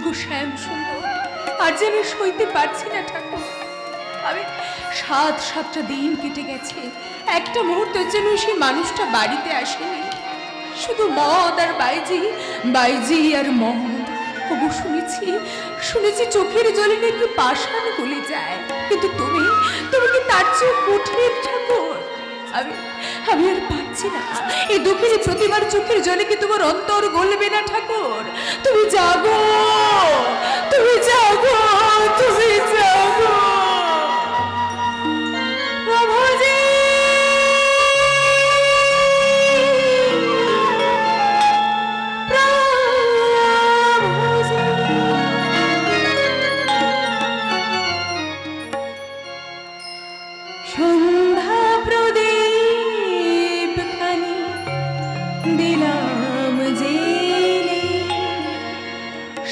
ওগো শ্যাম সুন্দর, আর যেন সইতে পারছি না ঠাকুর। আমি 7-7টা দিন কেটে গেছে, একটা মুহূর্তের জন্য সেই মানুষটা বাড়িতে আসেনি। শুধু মদ আর বাইজি, বাইজি আর মদ। ওগো শুনেছি চোখের জলে নাকি পাষাণ গলে যায়, কিন্তু তুমি কি তার চেয়ে কঠিন ঠাকুর? আমি আর পারছি না, এই দুঃখের প্রতিবার চোখের জলে কি তোমার অন্তর গলবে না ঠাকুর? তুমি জাগো, তুমি জাগো, তুমি জাগো প্রভুজি। সন্ধ্যা প্রদীপ খানি দিলাম জেলে,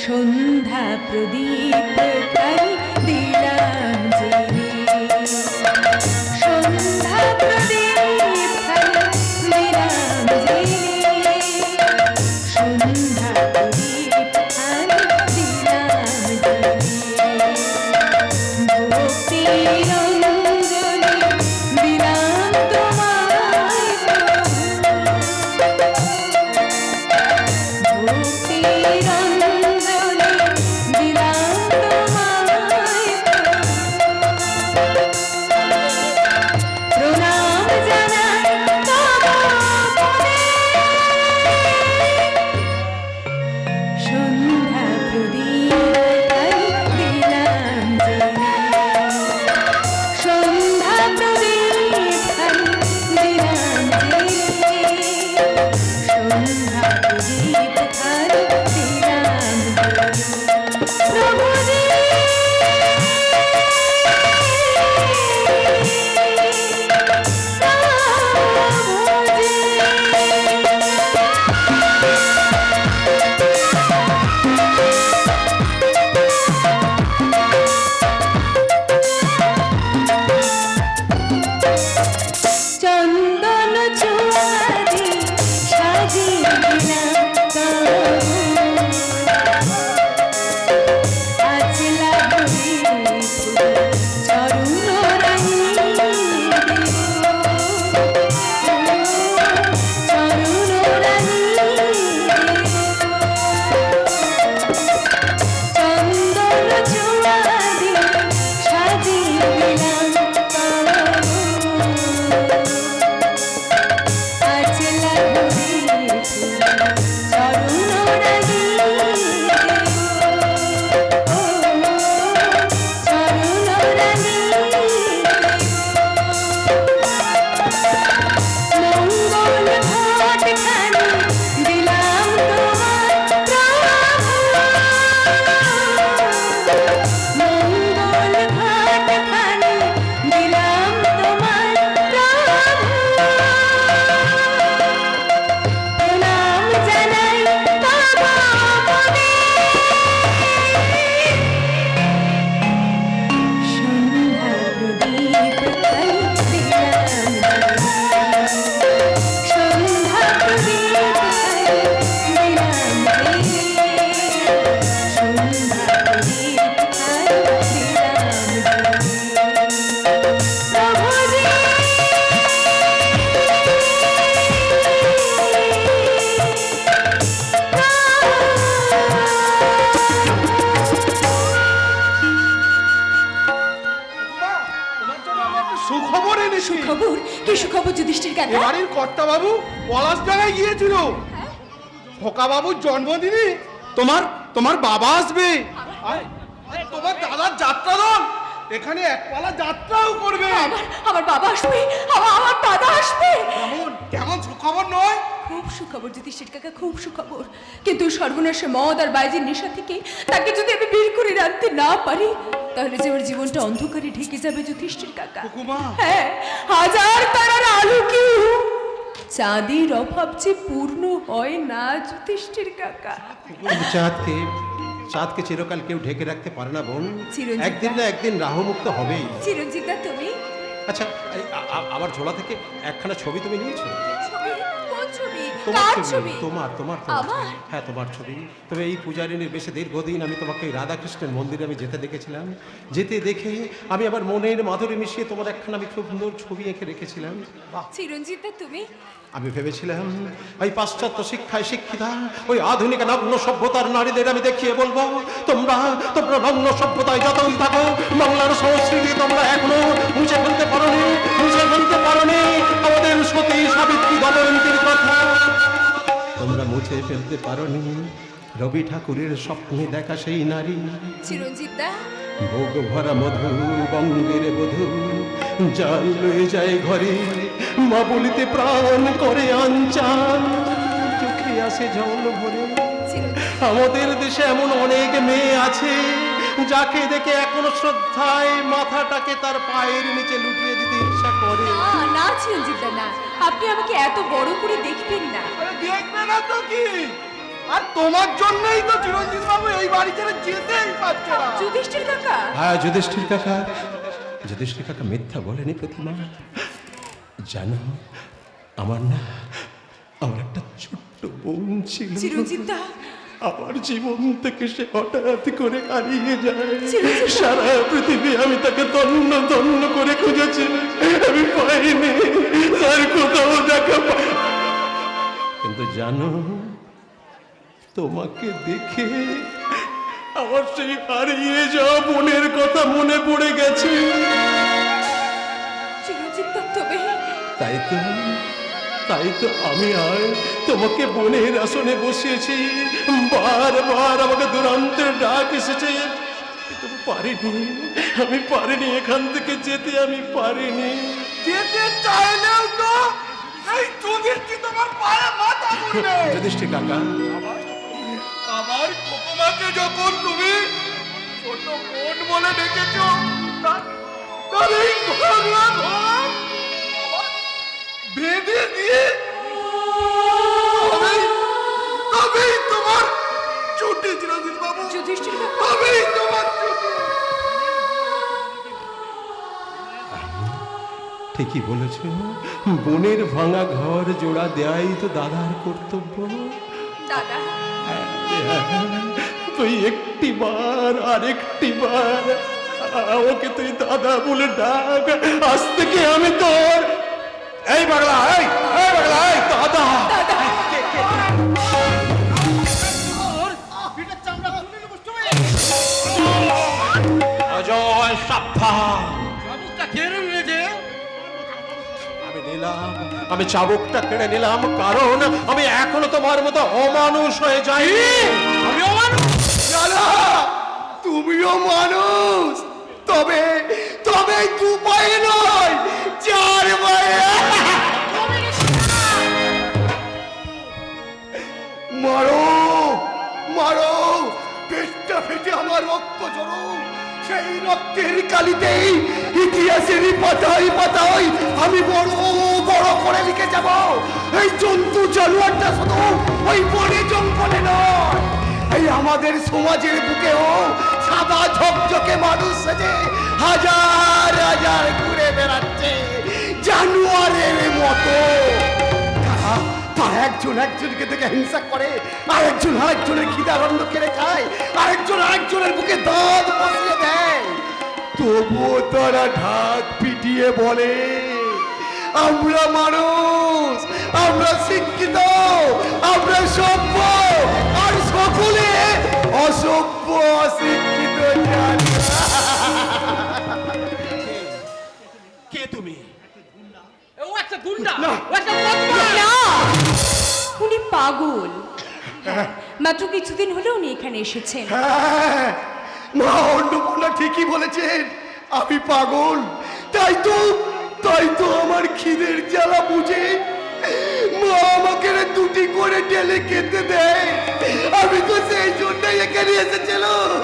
সন্ধ্যা প্রদীপ খানি দিলাম জেলে, সন্ধ্যা প্রদীপ খানি দিলাম জেলে, সন্ধ্যা প্রদীপ খানি দিলাম জেলে, ভক্তির সুখবর? কি সুখবর যুধিষ্ঠির কাকা? বাড়ির কর্তা বাবু পলাশ ডাঙায় গিয়েছিল। খোকা বাবুর জন্মদিনে তোমার বাবা আসবে, তোমার দাদার যাত্রা দল এখানে একপালা যাত্রাও করবে। আমার বাবা আসবে, আমার দাদা আসবে। কেমন সুখবর নয়? খুব সুখবর যুধিষ্ঠির কাকা, খুব সুখবর। কিন্তু সর্বনাশে মদ আর বাইজির নেশা থেকে তাকে যদি আমি বের করে রাখতে না পারি, তাহলে যে ওর জীবনটা অন্ধকারে ঢেকে যাবে যুধিষ্ঠির কাকা। হ্যাঁ, হাজার তারার আলো কি চাঁদের অভাব যে পূর্ণ হয় না যুধিষ্ঠির কাকা। চাঁদকে চিরকাল কেউ ঢেকে রাখতে পারে না বোন, একদিন না একদিন রাহুমুক্ত হবেই। চিরঞ্জিতা তুমি? আচ্ছা, আমার ঝোলা থেকে একখানা ছবি তুমি নিয়েছো? ছবি? কোন ছবি? কার ছবি ছবি? তোমার তোমার আমার? হ্যাঁ তোমার ছবি। তবে এই পূজারিনীর বেশে দীর্ঘদিন আমি তোমাকে এই রাধাকৃষ্ণের মন্দিরে আমি যেতে দেখেছিলাম। যেতে দেখে আমি আবার মনের মাধুরী মিশিয়ে তোমার একখানা আমি খুব সুন্দর ছবি এঁকে রেখেছিলাম। চিরঞ্জিত দা, তুমি আমি ভেবেছিলাম ওই পাশ্চাত্য শিক্ষায় শিক্ষিতা ওই আধুনিক নগ্ন সভ্যতার নারীদের আমি দেখিয়ে বলবো, তোমরা তোমরা নগ্ন সভ্যতায় যতই থাকো, বাংলার সংস্কৃতি তোমরা এখনো মুছে ফেলতে পারোনি, মুছে ফেলতে পারোনি আমাদের সতী সাবিত্রী দময়ন্তীর কথা তোমরা মুছে ফেলতে পারোনি রবি ঠাকুরের স্বপ্নে দেখা সেই নারী। চিরঞ্জিত দা, ভোগ ভরা মধু বঙ্গের বধূ জাল লয়ে যায় ঘরে, মা বলিতে প্রাণ করে আনচান, চোখে আসে জল ভরে। চিরঞ্জিত আমাদের দেশে এমন অনেক মেয়ে আছে যাকে দেখে এখনো শ্রদ্ধায় মাথাটাকে তার পায়ের নিচে লুটিয়ে দিতে ইচ্ছা করে। না না চিরঞ্জিত দা, না, আপনি আমাকে এত বড় করে দেখবেন না। আরে দেখবে না তো কি, আর তোমার জন্যই তো চিরঞ্জিত বাবু এই বাড়ি ছেড়ে যেতেই পারছে না। যুধিষ্ঠির কাকা, হ্যাঁ যুধিষ্ঠির কাকা, যুধিষ্ঠির কাকা মিথ্যা বলেনি প্রতিমা। জানো আমার না, আমার একটা ছোট্ট বোন ছিল। চিরঞ্জিত দা, আমার জীবন থেকে সে হঠাৎ করে হারিয়ে যায়। চিরঞ্জিত। সারা পৃথিবী আমি তাকে তন্ন তন্ন করে খুঁজেছি, আমি পাইনি, তার কোথাও দেখা পাই। কিন্তু জানো, তোমাকে দেখে আমার সেই হারিয়ে যাওয়া বোনের কথা মনে পড়ে গেছে। চিরঞ্জিত দা, তবে তাই তো আমি আর তোমাকে বোনের আসনে বসিয়েছি। বারবার আমাকে দূরান্তের ডাক এসেছে, কিন্তু আমি পারিনি এখান থেকে যেতে, আমি পারিনি। যেতে চাইলেও তো এই যুধিষ্ঠির তোমার পায়ে মাথা মুড়বে। যুধিষ্ঠির কাকা, আমার কোকোমাকে যখন তুমি ছোট বোন বলে ডেকেছো, তার এই ভাঙা ঘর আমার বেঁধে দিয়ে তবেই তোমার ছুটি চিরঞ্জিত বাবু, যুধিষ্ঠির কাকা, তবেই তোমার ছুটি। ঠিকই বলেছ, বোনের ভাঙা ঘর জোড়া দেয়াই তো দাদার কর্তব্য। দাদা, তুই একটি বার আর একটি বার ওকে তুই দাদা বলে ডাক, আজ থেকে আমি তোর এই পাগলা, এই পাগলা, এই দাদা। অজয় সাবধান, আমি চাবুকটা কেড়ে নিলাম, কারণ আমি এখনো তোমার মতো অমানুষ হয়ে যাইনি। আমি অমানুষ দাদা, তুমিও মানুষ, তবে তবে দু পায়ে নয়, চার পায়ে। মারো মারো, পেটটা ফেটে আমার রক্ত জড়ো, সেই রক্তের কালিতেই ইতিহাসের পাতায় পাতায় আমি বড় বড় করে লিখে যাব। এই জন্তু জানোয়ারটা শুধু ওই বনে জঙ্গলে নয়, এই আমাদের সমাজের বুকেও সাদা ঝকঝকে মানুষ সেজে হাজার হাজার ঘুরে বেড়াচ্ছে জানোয়ারের মতো। তারা একজন একজনকে দেখে হিংসা করে, আরেকজন আরেকজনের খিদারণ্ড কেড়ে খায়, আরেকজন আরেকজনের বুকে দাঁত বসিয়ে দেয়। তবুও তারা ঢাক পিটিয়ে বলে আমরা মানুষ, আমরা শিক্ষিত, আমরা সভ্য, আর সকলে অসভ্য অশিক্ষিত জাতি। কে তুমি? ও একটা গুন্ডা, না। ও একটা বদমাশ। না, উনি পাগল। মাত্র কিছুদিন হলো উনি এখানে এসেছেন। হ্যাঁ, মা অন্নপূর্ণা ঠিকই বলেছেন, আমি পাগল। তাই তো আমার খিদের জ্বালা বুঝে মা আমাকে দুটি করে ঢেলে খেতে দেয়। আমি তো সেই জন্যই এখানে এসেছিলাম।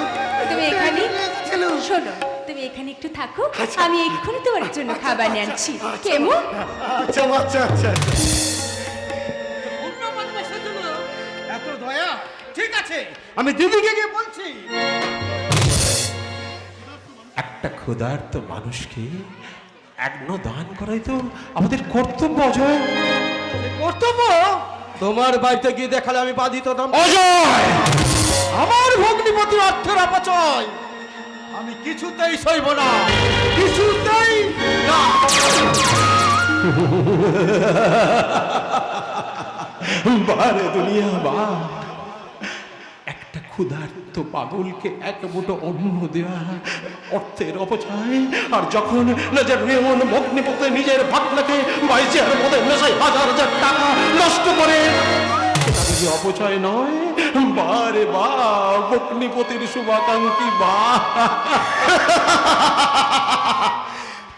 তুমি এখানে এসেছিল। শোনো, তুমি এখানে একটু থাকো, আচ্ছা। আমি এক্ষুনি তোমার জন্য খাবার নিয়ে আনছি। কেমন? আচ্ছা আচ্ছা আচ্ছা। অন্য বদমাশের জন্য এত দয়া? ঠিক আছে, আমি দিদিকে গিয়ে বলছি। একটা ক্ষুধার্ত মানুষকে এক দান করাই তো আমাদের কর্তব্য। অজয়, কর্তব্য তোমার বাড়িতে গিয়ে দেখালে আমি বাধিত হতাম। অজয়, আমার ভগ্নিপতি অর্থের অপচয় আমি কিছুতেই সইব না, কিছুতেই না। বারে দুনিয়া বা, একটা ক্ষুধার্ত পাগলকে এক মুঠো অন্ন দেওয়া অর্থের অপচয়, আর যখন নিজের রেমন ভগ্নিপতি নিজের ভাগনাকে বাইশের মধ্যে নেশায় হাজার হাজার টাকা নষ্ট করে, সেটা যদি অপচয় নয়, বারে বা ভগ্নিপতির শুভাকাঙ্ক্ষী বা।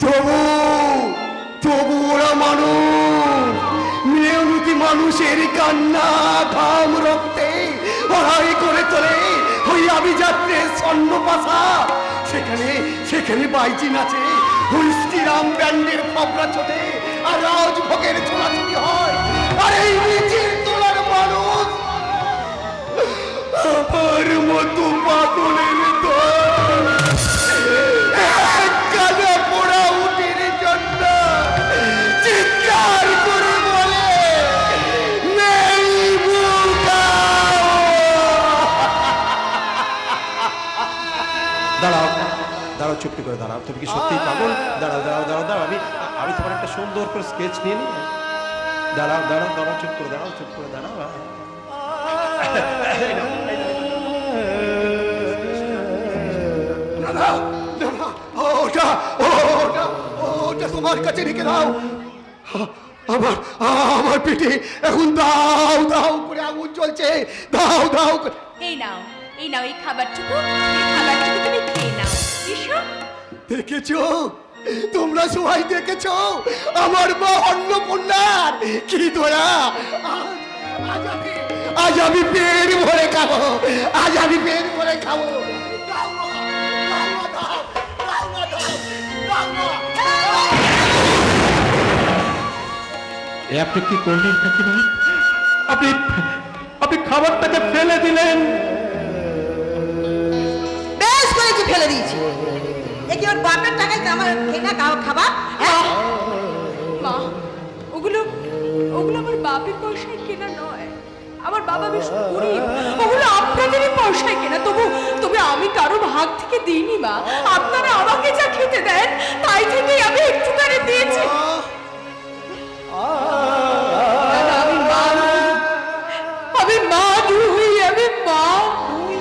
তবু তবু ওরা মানুষ, মেয়নতি মানুষের কান্না ঘাম রক্তে ওরাই করে তোলে ওই আভিজাত্যে স্বর্ণ পাশা। সেখানে সেখানে বাইজি নাচে, ওই শ্রীরাম ব্যান্ডের পাবড়া ছোটে, আর রাজভোগের ছোড়াছুড়ি হয়। আর এই নিচের তোলার মানুষ আমার মতো পাগলের দল এক কানে পোড়া উটের জন্য চিৎকার করে বলে, নেই বুকাও। দাঁড়াও দাঁড়াও, চুপটি করে দাঁড়াও। তুমি কি সত্যি পাগল? দাঁড়াও দাঁড়াও দাঁড়াও দাঁড়াও, আমি আমি তোমার একটা সুন্দর করে স্কেচ নিয়ে নিই। দাঁড়াও দাঁড়াও দাঁড়াও, চুপ করে দাঁড়াও, চুপ করে দাঁড়াও। না না না না, ওটা ওটা ওটা তোমার কাছে রেখে দাও। আমার আমার পেটে এখন দাও দাও করে আগুন জ্বলছে, দাও দাও করে। এই নাও এই খাবারটুকু তুমি খেয়ে নাও। এসো। দেখেছো, তোমরা সবাই দেখেছো আমার মা অন্নপূর্ণার কি দয়া। আজ আমি পেট ভরে খাবো, আজ আমি পেট ভরে খাবো। দাও না, দাও না, দাও, দাও না, দাও, দাও না। এ আপনি কি করলেন কাকিমা? আপনি আপনি খাবারটাকে ফেলে দিলেন। বেশ করেছি, ফেলে দিয়েছি। এ কি ওর বাপের টাকায় আমার কেনা খাবার? হ্যাঁ? মা, ওগুলো ওগুলো আমার বাপের পয়সায় কেনা নয়। আমার বাবা বেশ গরিব, ওগুলো আপনাদেরই পয়সায় কেনা। তবু আমি কারো ভাগ থেকে দিইনি মা। আপনারা আমাকে যা খেতে দেন তাই থেকেই আমি একটু করে দিয়েছি। আমি মা নই, আমি মা নই।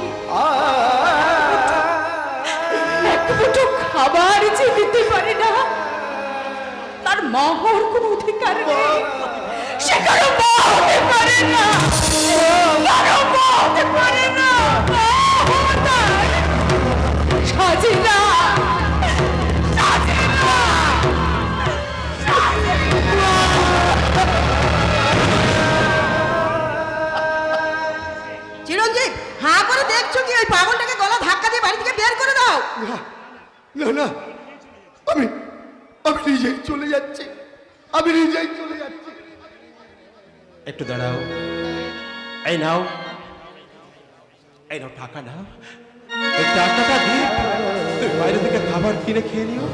এক মুঠো খাবার যে দিতে পারে না, তার মা হওয়ার কোনো অধিকার নেই। সে কারো মা হতে পারে না, কারো মা হতে পারে না। সাজিনা, সাজিনা, চিরঞ্জিত, হাঁ করে দেখছো কি? ওই পাগলটাকে গলা ধাক্কা দিয়ে বাড়ি থেকে বের করে দাও। না না, আমি আমি নিজেই চলে যাচ্ছি, আমি নিজেই চলে যাচ্ছি। একটু দাঁড়াও। এই নাও, এই নাও টাকা নাও। এই টাকাটা দিয়ে তুমি বাইরে থেকে খাবার কিনে খেয়ে নিও।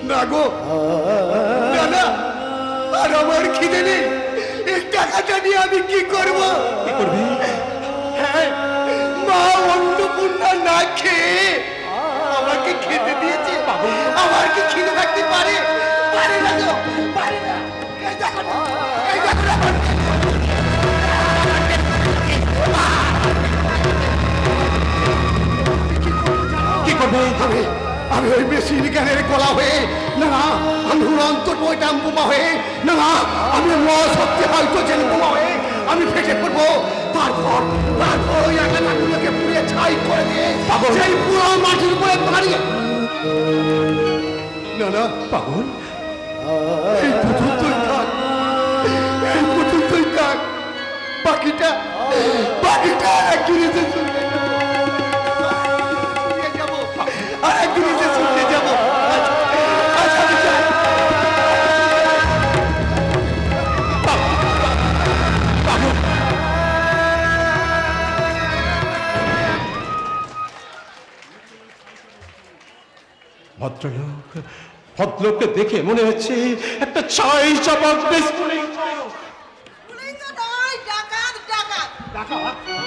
না গো, না না, আর আমার খিদে নেই। এই টাকাটা নিয়ে আমি কি করব? কি করবে? হ্যাঁ, মা অন্নপূর্ণা না খেয়ে আমাকে খেতে দিয়েছে। আমার কি খিদে থাকতে পারে? পারে না গো, পারে না। এই দেখো না, এই দেখো না। কি করবে? আমি ওই মেশিন জ্ঞানের গলা হয়ে, না না, আমি উড়ন্ত বইটাম বোমা হয়ে, না না, আমি মহাশক্তি হয়তো জেল বোমা হয়ে আমি ফেটে পড়বো। তারপর ওই এলাকাগুলোকে পুড়িয়ে ছাই করে দিয়ে সেই পুরো মাটির উপরে দাঁড়িয়ে। না না পাগল, এই পর্যন্তই থাক, এই পর্যন্তই থাক। বাকিটা একদিন এসে শুনতে যাবো, আর একদিন এসে শুনতে যাবো। আচ্ছা, আমি যাই। ভদ্রলোক ভদ্রলোককে দেখে মনে হচ্ছে একটা ছাই চাপা পুলিশ তো নয়, ডাকাত ডাকাত।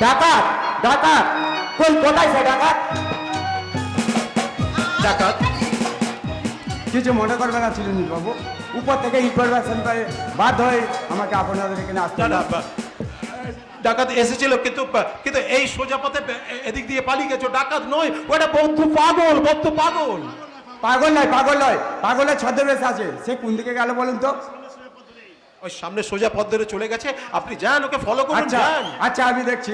ডাকাত ডাকাত কোন কোথায় সে ডাকাত? ডাকাত কিছু মনে করবে না চিরঞ্জিত বাবু, উপর থেকে ইনফরমেশন পেয়ে বাধ্য হয়ে আমাকে আপনাদের এখানে আসতে না, হবে। ডাকাত এসেছিল কিন্তু কিন্তু এই সোজা পথে এদিক দিয়ে পালিয়ে গেছো। ডাকাত নয়, ওটা বদ্ধ পাগল, বদ্ধ পাগল। পাগল নয়, পাগল নয়, পাগলের ছদ্মবেশ আছে। সে কোন দিকে গেল বলুন তো? ওই সামনে সোজা পথ ধরে চলে গেছে, আপনি যান, ওকে ফলো করুন, আচ্ছা যান। আচ্ছা, আমি দেখছি।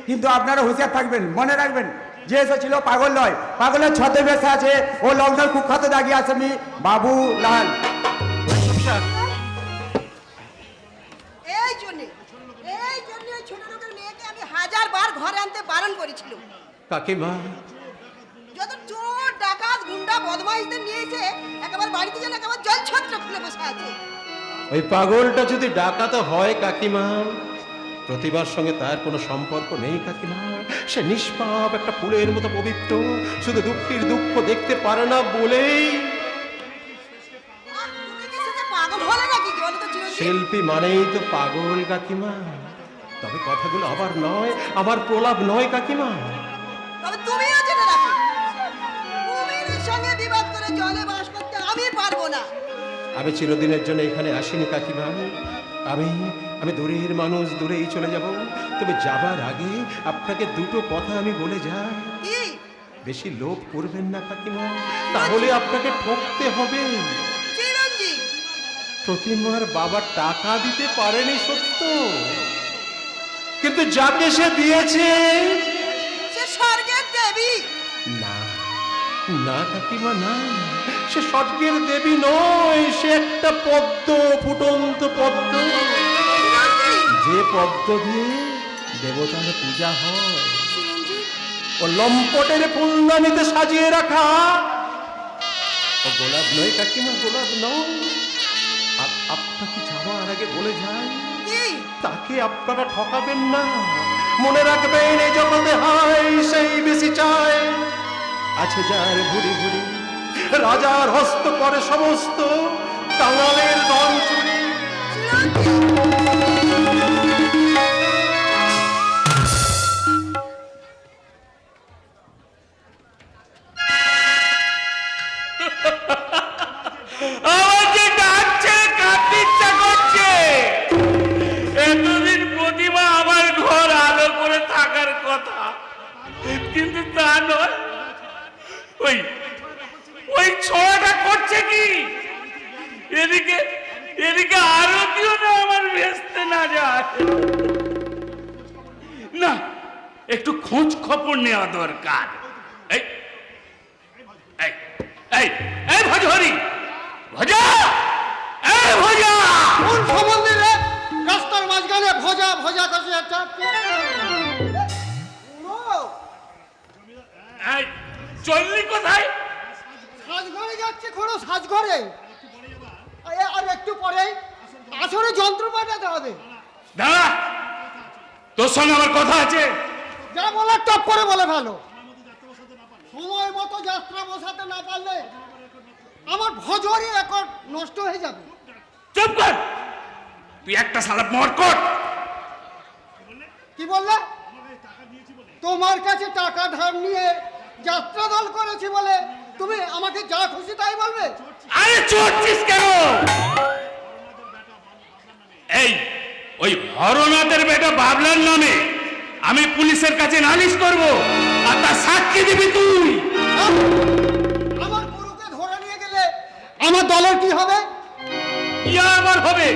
কিন্তু আপনারা হুঁশিয়ার থাকবেন, মনে রাখবেন যে এসেছিল পাগল নয়, পাগলের ছদ্মবেশ আছে। ও লন্ডন কুখ্যাত দাগি আসামি বাবু লাল। এই জন্যে ওই ছোট লোকের মেয়েকে আমি 1000 বার ঘরে আনতে বারণ করেছিল। কাকিমা, যত চোর ডাকাত গুন্ডা বদমাইশদের নিয়ে এসে একেবারে বাড়িতে যেন একেবারে জলছত্র খুলে বসে আছে। ওই পাগলটা যদি ডাকাত হয় কাকিমা, প্রতিভার সঙ্গে তার কোনো সম্পর্ক নেই কাকিমা। সে নিষ্পাপ একটা ফুলের মতো পবিত্র, শুধু দুঃখের দুঃখ দেখতে পারে না বলেই। তুমি কি সেটা পাগল হলে নাকি বলো তো চিরঞ্জিত? শিল্পী মানেই তো পাগল কাকিমা। তবে কথাগুলো আবার নয়, আমার প্রলাপ নয় কাকিমা। তবে তুমিও জেনে রাখো, কুমিরের সঙ্গে বিবাদ করে জলে বাস করতে আমি পারবো না। আমি চিরদিনের জন্য এখানে আসিনি কাকিমা। আমি দূরের মানুষ, দূরেই চলে যাব। তবে যাবার আগে আপনাকে দুটো কথা আমি বলে যাই। কি? বেশি লোভ করবেন না কাকিমা, তাহলে আপনাকে ঠকতে হবে। চিরঞ্জিত, প্রতিমার বাবা টাকা দিতে পারেনি সত্য, কিন্তু যাকে সে দিয়েছে সে স্বর্গের দেবী। না না কাকিমা, না, সে স্বর্গের দেবী নয়, সে একটা পদ্ম, ফুটন্ত পদ্ম, যে পদ্ম দিয়ে দেবতার পূজা হয়। ও লম্পটের ফুলদানিতে সাজিয়ে রাখা ও গোলাপ নয় কাকিমা, গোলাপ নয়। আপনাকে যাওয়ার আগে বলে যায়, কি? তাকে আপনারা ঠকাবেন না। মনে রাখবেন, এই জগতে হয় সেই বেশি চায়। আছে যার ভুরি ভুরি, রাজার হস্ত করে সমস্ত, কাঙালের ধন চুরি। আমাকে ডাকছে, কাঁদতে ইচ্ছা করছে। এতদিন প্রতিমা আমার ঘর আলো করে থাকার কথা, কিন্তু তা নয়। ওই ছোড়াটা করছে কি? এদিকে আরতিও না আমার ভেস্তে না যায়। না, একটু খোঁজ খবর নেওয়া দরকার। এই এই এই এই ভজহরি, ভজা, এই ভজা, কোন সম্বন্ধে রে? রাস্তার মাঝখানে ভজা ভজা কাছে একটা এই চললি কোথায়? সাজঘরে যাচ্ছে, কোনো সাজঘরে। আর একটু পরে আসলে যন্ত্র পাঠাতে হবে। দাঁড়া, তোর সঙ্গে আমার কথা আছে। যা বলার টপ করে বলে ভালো। সময় মতো যাত্রা বসাতে না পারলে আমার ভজরি রেকর্ড নষ্ট হয়ে যাবে। চুপ কর, তুই একটা সালাপ মোহর কর। কি বললে? তোমার কাছে টাকা ধার নিয়ে যাত্রা দল করেছি বলে তুমি আমাকে যা খুশি তাই বলবে? আরে চড়ছিস কেন? এই ওই হরনাথের বেটা বাবলার নামে আমি পুলিশের কাছে নালিশ করব, আর তার সাক্ষী দিবি তুই। আমার গুরুকে ধরে নিয়ে গেলে আমার দলের কি হবে? ইয়া আমার হবে,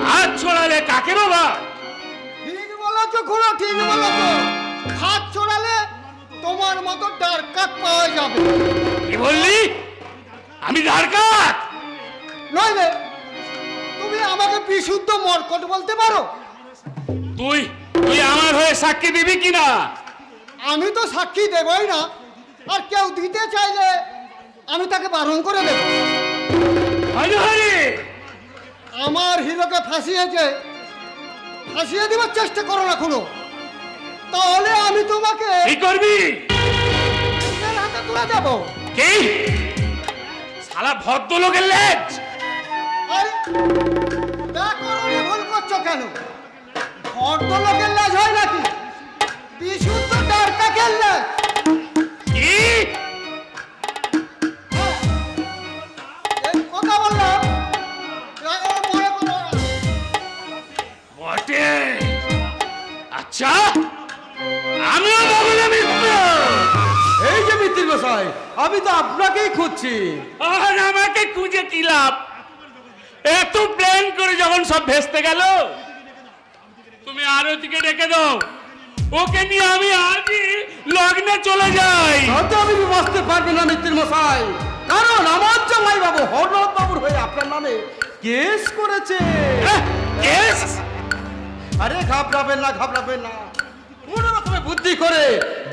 হাত ছড়ালে কাকে বাবা? ঠিক বলেছো খুড়ো, ঠিক বলেছো। হাত ছড়ালে তোমার মতো ডারকাত পাওয়া যাবে। কি বললি? আমি ডারকাত? নইলে তুমি আমাকে বিশুদ্ধ মরকট বলতে পারো? তুই আমার হয়ে সাক্ষী দিবি কিনা? আমি তো সাক্ষী দেবই না, আর কেউ দিতে চাইলে আমি তাকে বারণ করে দেব। হরি হরি, আমার হিরোকে ফাঁসিয়ে দেবার চেষ্টা করো না খুড়ো, তাহলে আমি তোমাকে কি করবি? নিজের হাতে তুলে দেবো। কি? শালা ভদ্রলোকের লেজ। আরে ব্যাকরণে ভুল করছো কেন? ভদ্রলোকের লেজ হয় নাকি? বিশুদ্ধ ডারকাকের লেজ। কি? এই কথা বললাম, রাগও মনে করো না। বটে। আচ্ছা, আমিও বগলে মিত্র। এই যে মিত্র গোসাই, আমি তো আপনাকেই খুঁজছি। আর আমাকে খুঁজে কি লাভ? এত প্ল্যান করে যখন সব ভেস্তে গেল, তুমি আরতিকে ডেকে দাও, ওকে নিয়ে আমি আজই লগ্নে চলে যাই। হয়তো আমি বাঁচতে পারবেন না মিত্র মশাই, কারণ আমার জামাই বাবু হরনাথ বাবুর হয়ে আপনার নামে কেস করেছে। কেস? আরে ঘাবড়াবেন না, ঘাবড়াবেন না। কোন রকমে বুদ্ধি করে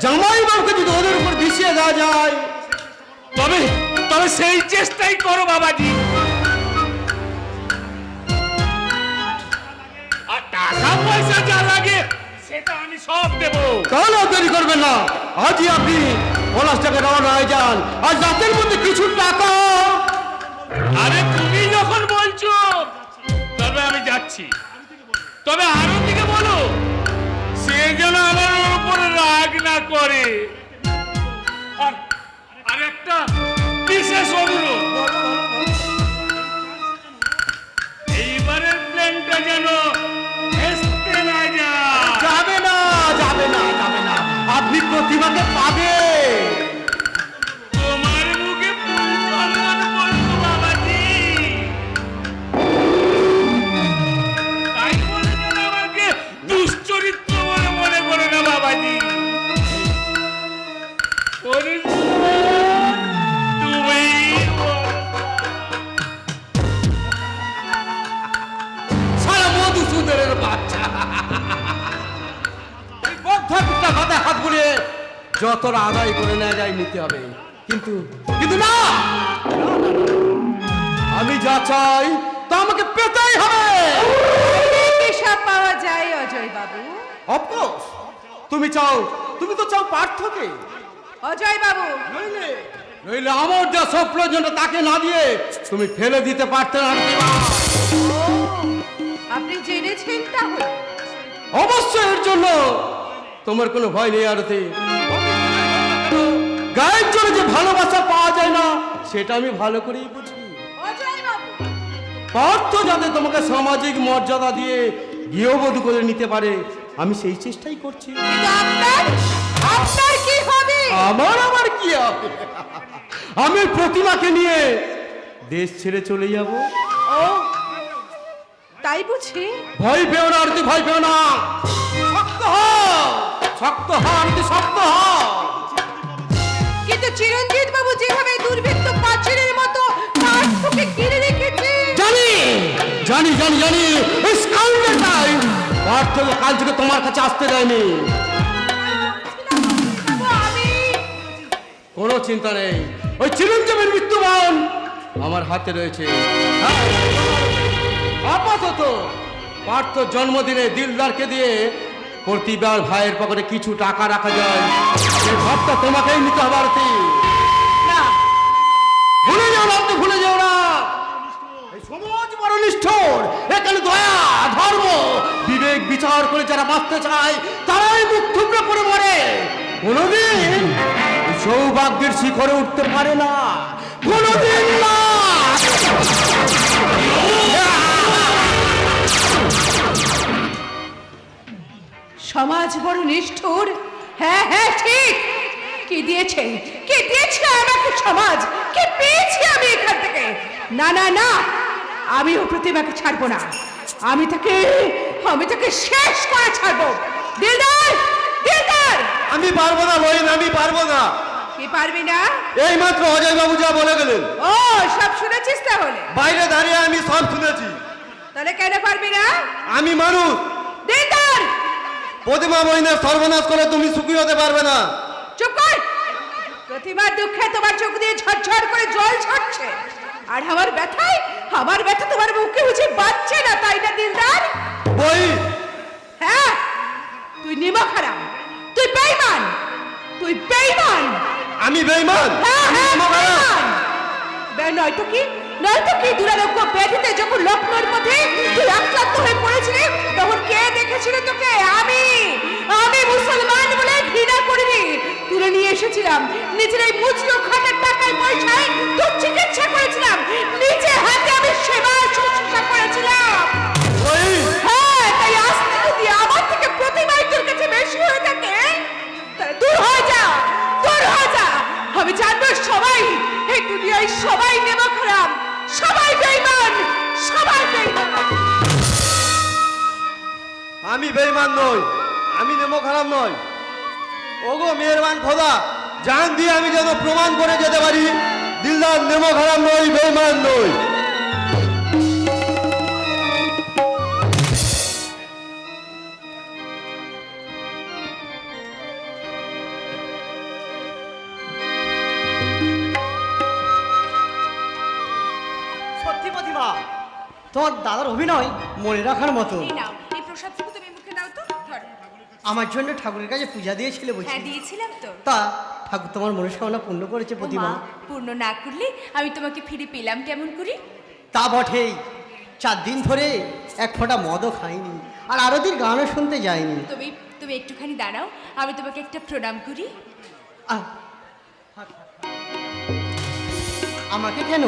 জামাই বাবুকে যদি ওদের উপর বিষিয়ে দেওয়া যায়, তবে তবে সেই চেষ্টাই করো বাবাজি। আর টাকা পয়সা যা লাগে সেটা আমি সব দেবো। তাহলে আর দেরি করবেন না, আজই আপনি পলাশটাকে রওনা হয়ে যান। আর রাতের মধ্যে কিছু টাকা। আরে তুমি যখন বলছো তবে আমি যাচ্ছি, তবে আরতিকে বলো সে যেন আমার উপর রাগ না করে। আর একটা বিশেষ অনুরোধ, এইবারের প্ল্যানটা যেন ভেস্তে না যায়। যাবে না, যাবে না, যাবে না, আপনি প্রতিমাকে পাবে। তোমার মুখে ফুল চন্দন বলতো বাবাজি, তাই বলে যেন আমাকে দুশ্চরিত্র বলে মনে করে না বাবাজি। তুমি সারা মধুসূদনের বাচ্চা। এই বদ্ধটা মাথায় হাত বুলিয়ে যতটা আদায় করে নেওয়া যায় নিতে হবে, কিন্তু কিন্তু না, আমি যা চাই তা আমাকে পেতেই হবে। এসব পাওয়া যায় অজয় বাবু? অফকোর্স, তুমি চাও, তুমি তো চাও পার্থকে। অজয় বাবু, নইলে আমার যা সব প্রয়োজন তাকে না দিয়ে তুমি ফেলে দিতে পারতে না। আপনি জেনেছেন তাহলে? অবশ্যই, এর জন্য তোমার কোনো ভয় নেই আরতি। গায়ের জন্য যে ভালোবাসা পাওয়া যায় না সেটা আমি ভালো করেই বুঝি। অজয় বাবু, পার্থ যাতে তোমাকে সামাজিক মর্যাদা দিয়ে গৃহবধূ করে নিতে পারে, আমি সেই চেষ্টাই করছি। কিন্তু আপনার কি হবে? আমার কি হবে? আমি প্রতিমাকে নিয়ে দেশ ছেড়ে চলে যাব। ও তাই বুঝি? ভয় পেও না আরতি, ভয় পেও না। শক্ত হও, শক্ত হও আরতি, শক্ত হও। কিন্তু চিরঞ্জিত বাবু যেভাবে দুর্বৃত্ত পাঁচিলের মতো পার্থকে ঘিরে রেখেছে। জানি জানি জানি জানি, এই স্কাউন্ডার টাইম পার্থকে কাল থেকে তোমার কাছে আসতে দেয়নি। আমি কোনো চিন্তা নেই, ওই চিরঞ্জীবের মৃত্যুবান আমার হাতে রয়েছে। হ্যাঁ, আপাতত পার্থ জন্মদিনে দিলদারকে দিয়ে প্রতিবার ভাইয়ের পকেটে কিছু টাকা রাখা যায়, সেই ভাবটা তোমাকেই নিতে হবে আরতি। না, ভুলে যাও না, আপনি ভুলে যাও না। এই সমাজ বড় নিষ্ঠুর, এখানে দয়া ধর্ম বিবেক বিচার করে যারা বাঁচতে চায় তারাই মুখ থুবড়ে পড়ে মরে, কোনোদিন সৌভাগ্যের শিখরে উঠতে পারে না, কোনোদিন না। সমাজ বড় নিষ্ঠুর। হ্যাঁ হ্যাঁ ঠিক। কি দিয়েছে, কি দিয়েছে আমাকে সমাজ, কি পেয়েছি আমি এখান থেকে? না না না, আমিও প্রতিমাকে ছাড়বো না। আমি তাকে শেষ করে ছাড়বো। দিলদার, দিলদার। আমি পারবো না বহিন, আমি পারবো না। কি পারবি না? এই মাত্র অজয় বাবু যা বলে গেলেন, ও সব শুনেছিস তাহলে? বাইরে দাঁড়িয়ে আমি সব শুনেছি। তাহলে কেন পারবি না? আমি মানুষ, দিলদার প্রতিমা বহিনের সর্বনাশ করে তুমি সুখী হতে পারবে না। চুপ কর। প্রতিমার দুঃখে তোমার চোখ দিয়ে ঝরঝর করে জল ঝরছে, আর আমার ব্যথা তোমার মুখে বুঝে বাজছে না, তাই না দিলদার? বই হ্যাঁ, তুই নিমক হারাম, তুই বেঈমান, তুই বেঈমান। আমি বেঈমান? হ্যাঁ আমি হ্যাঁ, তোমাকে- বেঈমান। নয়তো কি দুরারোগ্য ব্যাধিতে যখন লক্ষ্ণৌর পথে তুই আক্রান্ত হয়ে পড়েছিলি তখন কে দেখেছিল তোকে? আমি মুসলমান বলে ঘৃণা করিনি, তুলে নিয়ে এসেছিলাম নিজের এই মুচলো খাটের টাকায় পয়সায় তোর চিকিৎসা করেছিলাম, নিজে হাতে আমি সেবা শুশ্রূষা করেছিলাম। হ্যাঁ, তাই আজ থেকে যদি আমার থেকে প্রতিমাই তোর কাছে বেশি হয়ে থাকে তাহলে দূর হয়ে যা। আমি জানবো সবাই এই দুনিয়ায় সবাই নেমো খারাপ, সবাই বেঈমান। আমি বেঈমান নই, আমি নেমো খারাপ নই। ওগো মেহেরবান খোদা, জান দিয়ে আমি যেন প্রমাণ করে যেতে পারি দিলদার নেমো খারাপ নই, বেঈমান নই। সত্যি প্রতিভা, তোমার দাদার অভিনয় মনে রাখার মতো। এই নাও, এই প্রসাদটুকু তুমি মুখে নাও তো। ধরো। আমার জন্য ঠাকুরের কাছে পূজা দিয়েছিলে বলছি। হ্যাঁ, দিয়েছিলাম তো। তা ঠাকুর তোমার মনস্কামনা পূর্ণ করেছে ও প্রতিমা। মা, পূর্ণ না করলে আমি তোমাকে ফিরে পেলাম কেমন করে? তা বটেই, 4 দিন ধরে এক ফোঁটা মদও খাইনি, আর আরতির গানও শুনতে যাইনি। তুমি একটুখানি দাঁড়াও, আমি তোমাকে একটা প্রণাম করি। আহ, আমাকে কেন?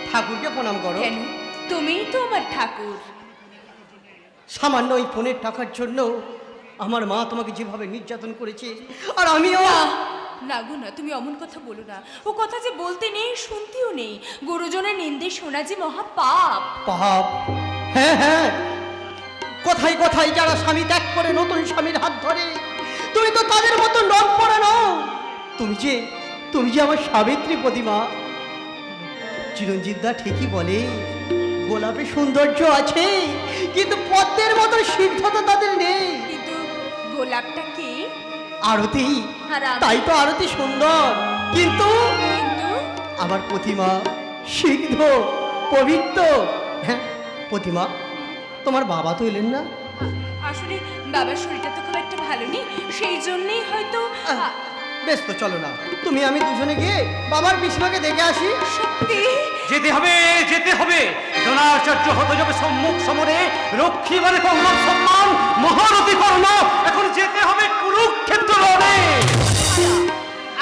ঠাকুরকে প্রণাম করো। কেন? তুমিই তো আমার ঠাকুর। সামান্য ওই ফোনের টাকার জন্য আমার মা তোমাকে যেভাবে নির্যাতন করেছে, আর আমিও। না গো না, তুমি অমন কথা বলো না। ও কথা যে বলতে নেই, শুনতেও নেই। গুরুজনের নিন্দে শোনা যে মহা পাপ। পাপ? হ্যাঁ হ্যাঁ, কোথায় কোথায় যারা স্বামী ত্যাগ করে নতুন স্বামীর হাত ধরে, তুমি তো তাদের মতো নখ পড়ে নাও। তুমি যে আমার সাবিত্রী প্রতিমা। চিরঞ্জিত দা ঠিকই বলে, গোলাপে সৌন্দর্য আছে কিন্তু পদ্মের মতো সিদ্ধতা তাদের নেই। কিন্তু গোলাপটা কি? আরতি। আর আমি? তাই তো আরতি সুন্দর, কিন্তু আমার প্রতিমা সিদ্ধ পবিত্র। হ্যাঁ প্রতিমা, তোমার বাবা তো এলেন না? আসলে বাবার শরীরটা তো খুব একটা ভালো নেই, সেই জন্যই হয়তো। বেশ, তো চলো না, তুমি আমি দুজনে গিয়ে বাবার পিসিমাকে দেখে আসি। সত্যি? যেতে হবে দ্রোণাচার্য হতে যাবে সম্মুখ সমরে, রক্ষী মানে কর্ণ সম্মান, মহারথী কর্ণ। এখন যেতে হবে কুরুক্ষেত্র রণে।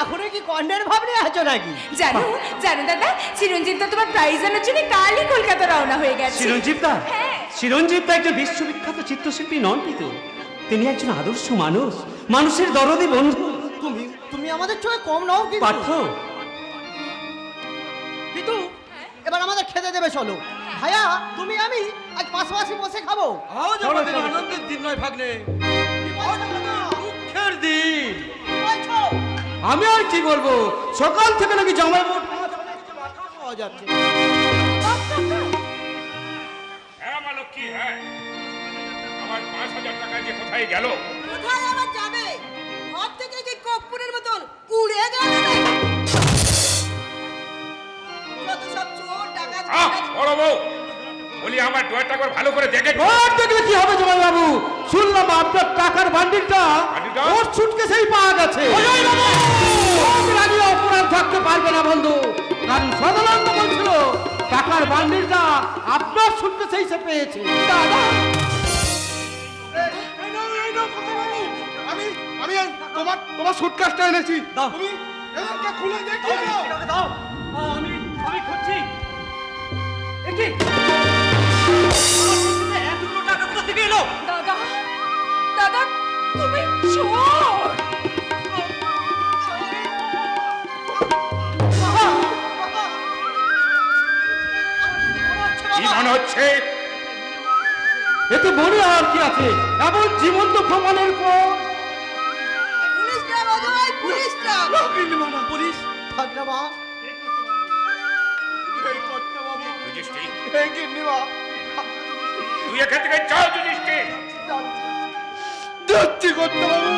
এখনো কি কর্ণের ভাব নিয়ে আছো নাকি? জানো দাদা, চিরঞ্জিত দা তোমার প্রাইজ আনার জন্য কালই কলকাতা রওনা হয়ে গেছে। চিরঞ্জিত দা? হ্যাঁ। চিরঞ্জিত দা একজন বিশ্ববিখ্যাত চিত্রশিল্পী নন পিতু, তিনি একজন আদর্শ মানুষ, মানুষের দরদি বন্ধু। তুমি আমাদের চোখে কম নাও কিন্তু। পার্থ, পিতু, এবার আমাদের খেতে দেবে, চলো। ভাইয়া, তুমি আমি আজ পাশাপাশি বসে খাবো। আজ আমাদের আনন্দের দিন নয় ভাগ্নে, দুঃখের দিন। আমি আর কি বলবো, সকাল থেকে নাকি জামাই বোন পাওয়া যাচ্ছে। হ্যাঁ আমার লক্ষ্মী, হ্যাঁ আমার 5,000 টাকা যে কোথায় গেল? কোথায় আবার যাবে? ঘর থেকে কি কর্পূরের মতন উড়ে গেল নাকি? যত সব চোর ডাকাত বড় বউ, বলি আমার ডোয়ারটা একবার ভালো করে দেখে। ঘর দেখলে কি হবে জামাই বাবু? শুনলাম আপনার টাকার বান্ডিলটা ওর সুটকেসেই পাওয়া গেছে। অপরাধ থাকতে পারবে না বন্ধু, কারণ সদানন্দ বলছিল টাকার বান্ডিলটা আপনার সুটকেসেই সে পেয়েছে। দাদা, আমি তোমার সুটকেসটা এনেছি। তুমি এটা খুলে দেখিয়ে দাও। আমি খুঁজছি। একি এতগুলো টাকা কোথা থেকে এলো? দাদা তুমি চোর। কি মনে হচ্ছে? এতে মনে আর কি আছে, এমন জীবন্ত প্রমাণের পর। পুলিশরা অজয়, পুলিশরা। পুলিশ থাকলে মা, যুধিষ্ঠির, তুই এখান থেকে চল যুধিষ্ঠির। যাচ্ছি করতে বাবু,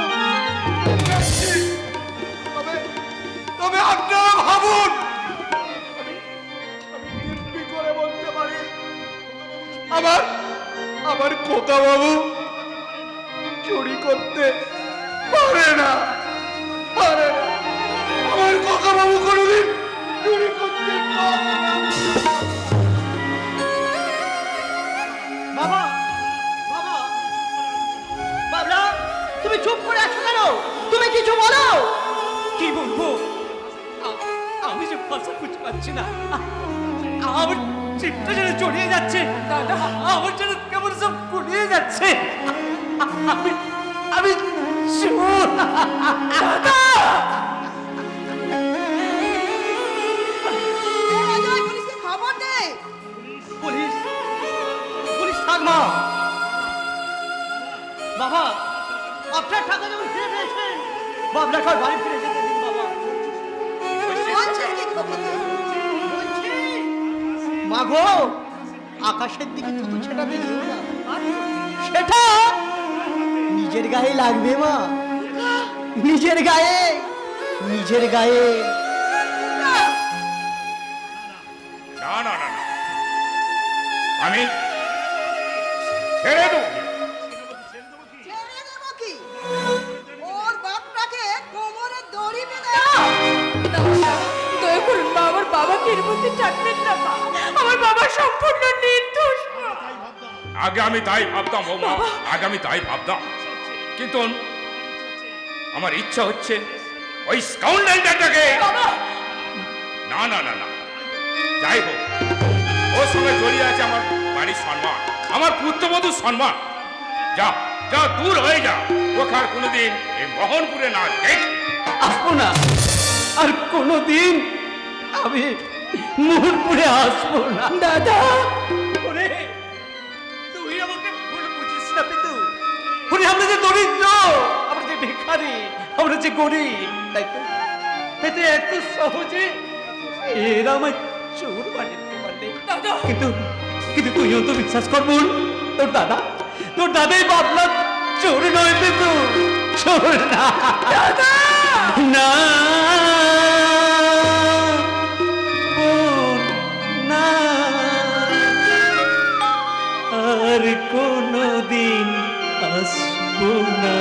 তবে আপনারা ভাবুন, আমি করে বলতে পারি আমার খোকা বাবু চুরি করতে পারে না। আমার খোকা বাবু কোনোদিন চুরি করতে পারে না। কিছু বলো। কি বলবো? আমি যে ভাষা খুঁজে পাচ্ছি না। আমার চিপটা যেন জড়িয়ে যাচ্ছে, আমার যেন কেমন সব গুলিয়ে যাচ্ছে। আমি চোর। অজয়, পুলিশকে খবর দে। পুলিশ পুলিশ থাক মা। বাবা, আপনার টাকা যখন ফিরে পেয়েছেন, বাবলাকে আর বাড়ি ফিরে যেতে দিন বাবা। বলছিস কি খবর দে? বলছি, মা গো, আকাশের দিকে থুতু ছেটাতে যেও না। সেটা নিজের গায়ে লাগবে মা, নিজের গায়ে, নিজের গায়ে। না না না না, আমি ছেড়ে দেবো। ছেড়ে দেবো কি? ওর বাপটাকে কোমরে দড়ি বেঁধে দয়া করুন মা, আমার বাবাকে এর মধ্যে টানবেন না মা। আমার বাবা সম্পূর্ণ নির্দোষ মা। আগে আমি তাই ভাবতাম বৌমা, আগে আমি তাই ভাবতাম, কিন্তু আমার ইচ্ছা হচ্ছে ওই স্কাউন্ডারটাকে। না না না না, যাই হোক, ওর সঙ্গে জড়িয়ে আছে আমার বাড়ির সম্মান, আমার পুত্রবধূর সম্মান। যা যা, দূর হয়ে যা, ওকে আর কোনোদিন এই মোহনপুরে না দেখি। আসবো না, আর কোনোদিন আমি মোহনপুরে আসবো না। দাদা, ওরে, তুই আমাকে ভুল বুঝিস না পিতু। ওরে, আমরা যে দরিদ্র, আমরা যে ভিখারি, আমরা যে গরিব, তাই তো এত সহজে এরা আমার চোর বানাতে পারলে। কিন্তু কিন্তু তুইও তো বিশ্বাস করবো, তোর দাদাই বাবলা চোর নয় পিতু, চোর না। না বোন, না, আর কোনদিন আসবো না,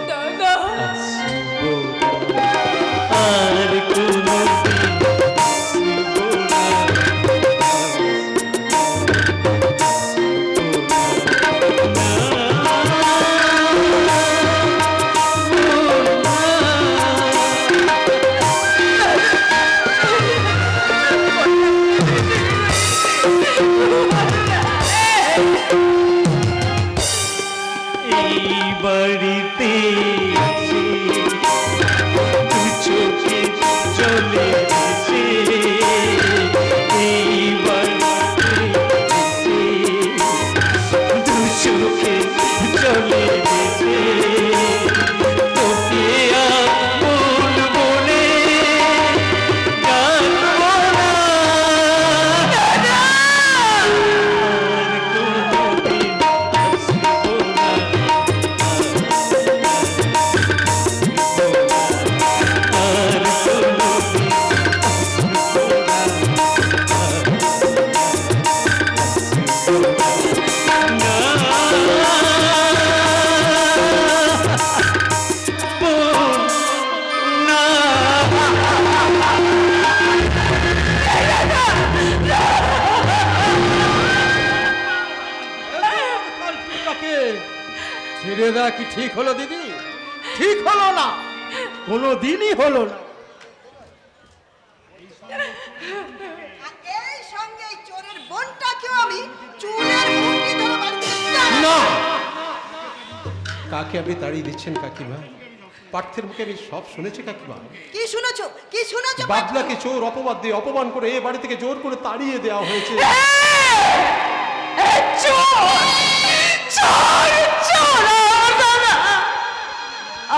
দাদা, আসবো না, আর কোনদিন আসবো না, এই বাড়িতে এসে দু চোখে চলে এসে, এই বাড়িতে এসে দু চোখে চলে এসে, তোকে আর বলবো নে, জানবো না, আর কোনোদিন আসবো না, আর কোনোদিন ছেড়ে দেওয়া কি ঠিক হলো দিদি? ঠিক হলো না, কোনোদিনই হলো না। আর এই সঙ্গে এই চোরের বোনটাকেও আমি চুলের মুঠি ধরে বাড়িতে না, কাকে আপনি তাড়িয়ে দিচ্ছেন কাকিমা? পার্থের মুখে আমি সব শুনেছি কাকিমা। কি শুনেছো? কি শুনেছো? বাবলাকে চোর অপবাদ দিয়ে অপমান করে এ বাড়ি থেকে জোর করে তাড়িয়ে দেওয়া হয়েছে।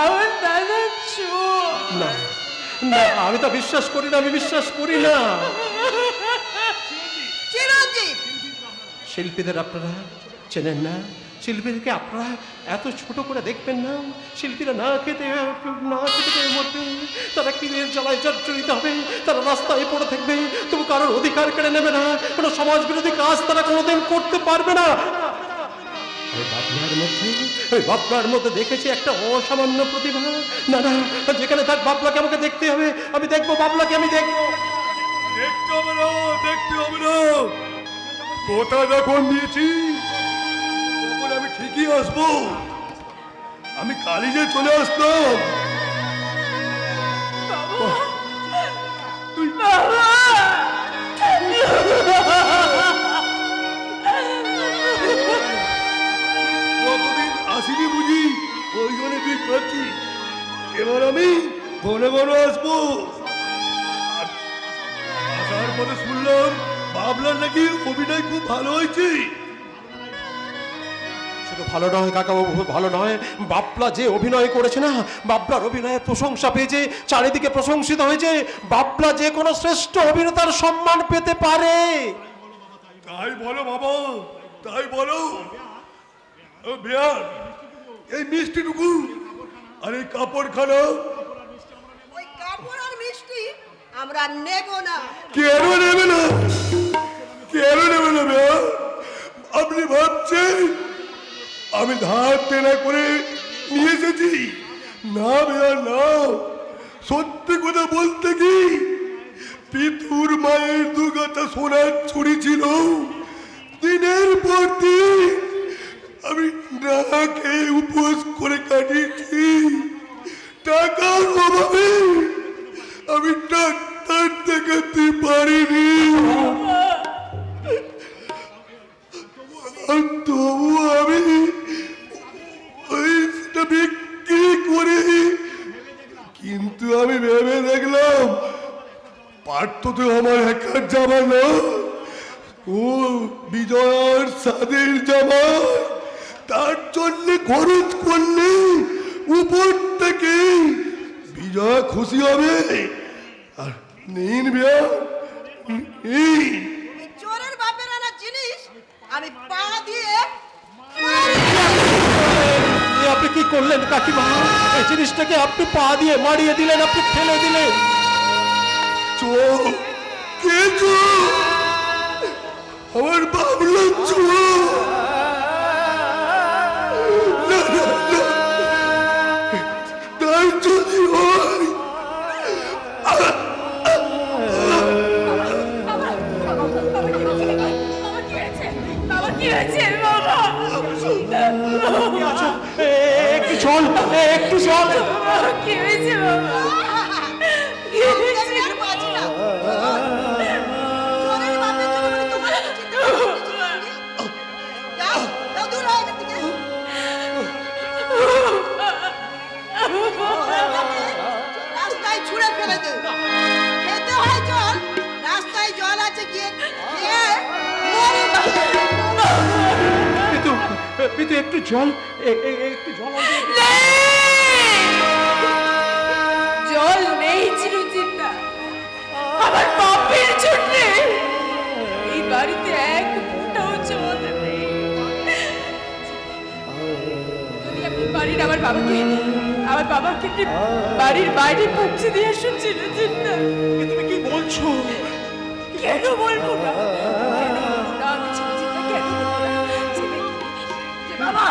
আমার দাদা চোর। না না, আমি তো বিশ্বাস করি না, আমি বিশ্বাস করি না। চিরঞ্জিত, শিল্পীদের আপনারা চেনেন না? শিল্পীদেরকে আপনারা এত ছোট করে দেখবেন না? শিল্পীরা না খেতে পেয়ে মরবে, তারা কিনের জ্বালায় জর্জরিত হবে, তারা রাস্তায় পড়ে থাকবে, তবু কারোর অধিকার কেড়ে নেবে না, কোনো সমাজ বিরোধী কাজ তারা কোনোদিন করতে পারবে না। ওই বাবলার মধ্যে দেখেছি একটা অসামান্য প্রতিভা। না না, যেখানে থাক বাবলাকে আমাকে দেখতে হবে, আমি দেখবো বাবলাকে, আমি দেখবো। দেখতে হবে না, দেখতে হবে না, কথা যখন দিয়েছি তখন আমি ঠিকই আসবো। আমি কালই যে চলে আসতাম। কতদিন আসিনি বুঝি, ওই জন্য তুই পাচ্ছি। এবার আমি ঘন ঘন আসবো। আর আসার পরে শুনলাম বাবলার নাকি অভিনয় খুব ভালো হয়েছে। শুধু ভালো নয় কাকাবাবু, ভালো নয়, বাবলা যে অভিনয় করেছে না, বাবলার অভিনয়ের প্রশংসা পেয়েছে, চারিদিকে প্রশংসিত হয়েছে। বাবলা যে কোনো শ্রেষ্ঠ অভিনেতার সম্মান পেতে পারে। তাই বলো বাবা, তাই বলো। ও বিয়ার, এই মিষ্টিটুকু আর এই কাপড়খানা ওই কাপড় আর মিষ্টি আমরা নেব না। কেন নেবে না? কেন নেবে না বিয়ার? আপনি ভাবছেন আমি ধার দেনা করে নিয়ে এসেছি? না বিয়ার না, সত্যি কথা বলতে কি, পিতুর মায়ের দুগাতা সোনার ছুরি ছিল। দিনের পর দিন আমি না খেয়ে উপোস করে কাটিয়েছি। টাকার অভাবে আমি ডাক্তার দেখাতে পারিনি। আর তবু আমি ওইটা বিক্রি করে, কিন্তু আমি ভেবে দেখলাম পার্থ তো আমার একার জামা না, ও বিজয়ার সাদের জামা। তার জন্য খরচ করলে উপর থেকে বিজয়া খুশি হবে। আর নিন বিয়া, নিন। এই চোরের বাপের আনা জিনিস আমি পা দিয়ে এ আপনি কি করলেন কাকিমা? এই জিনিসটাকে আপনি পা দিয়ে মারিয়ে দিলেন, আপনি ফেলে দিলেন। চোর কে? চোর আমার বাবলা চোর। না, না, না। তাই যদি হয় একটু চল, একটু চল। কি হয়েছে বাবা? কি হয়েছে? আর বাঁচি না। চোরের বাপের জন্য আমি তোমার এত চিন্তা করছি। যাও, যাও দূর হয়ে এখান থেকে। রাস্তায় ছুঁড়ে ফেলে দে। খেতে হয় জল, রাস্তায় জল আছে, গিয়ে খেয়ে মরে যাবে। পিতু, পিতু একটু জল, একটু জল। জল নেই চিরচিন্তা, আমার বাপের জন্য এই বাড়িতে এক ফোঁটাও জল নেই। যদি আপনি পারেন আমার বাবাকে একটু বাড়ির বাইরে পৌঁছে দিয়ে আসুন চিরচিন্তা। তুমি কি বলছো? কেন বলবো না? কেন বলবো না? আমি চিরচিন্তা কেন বলবো না?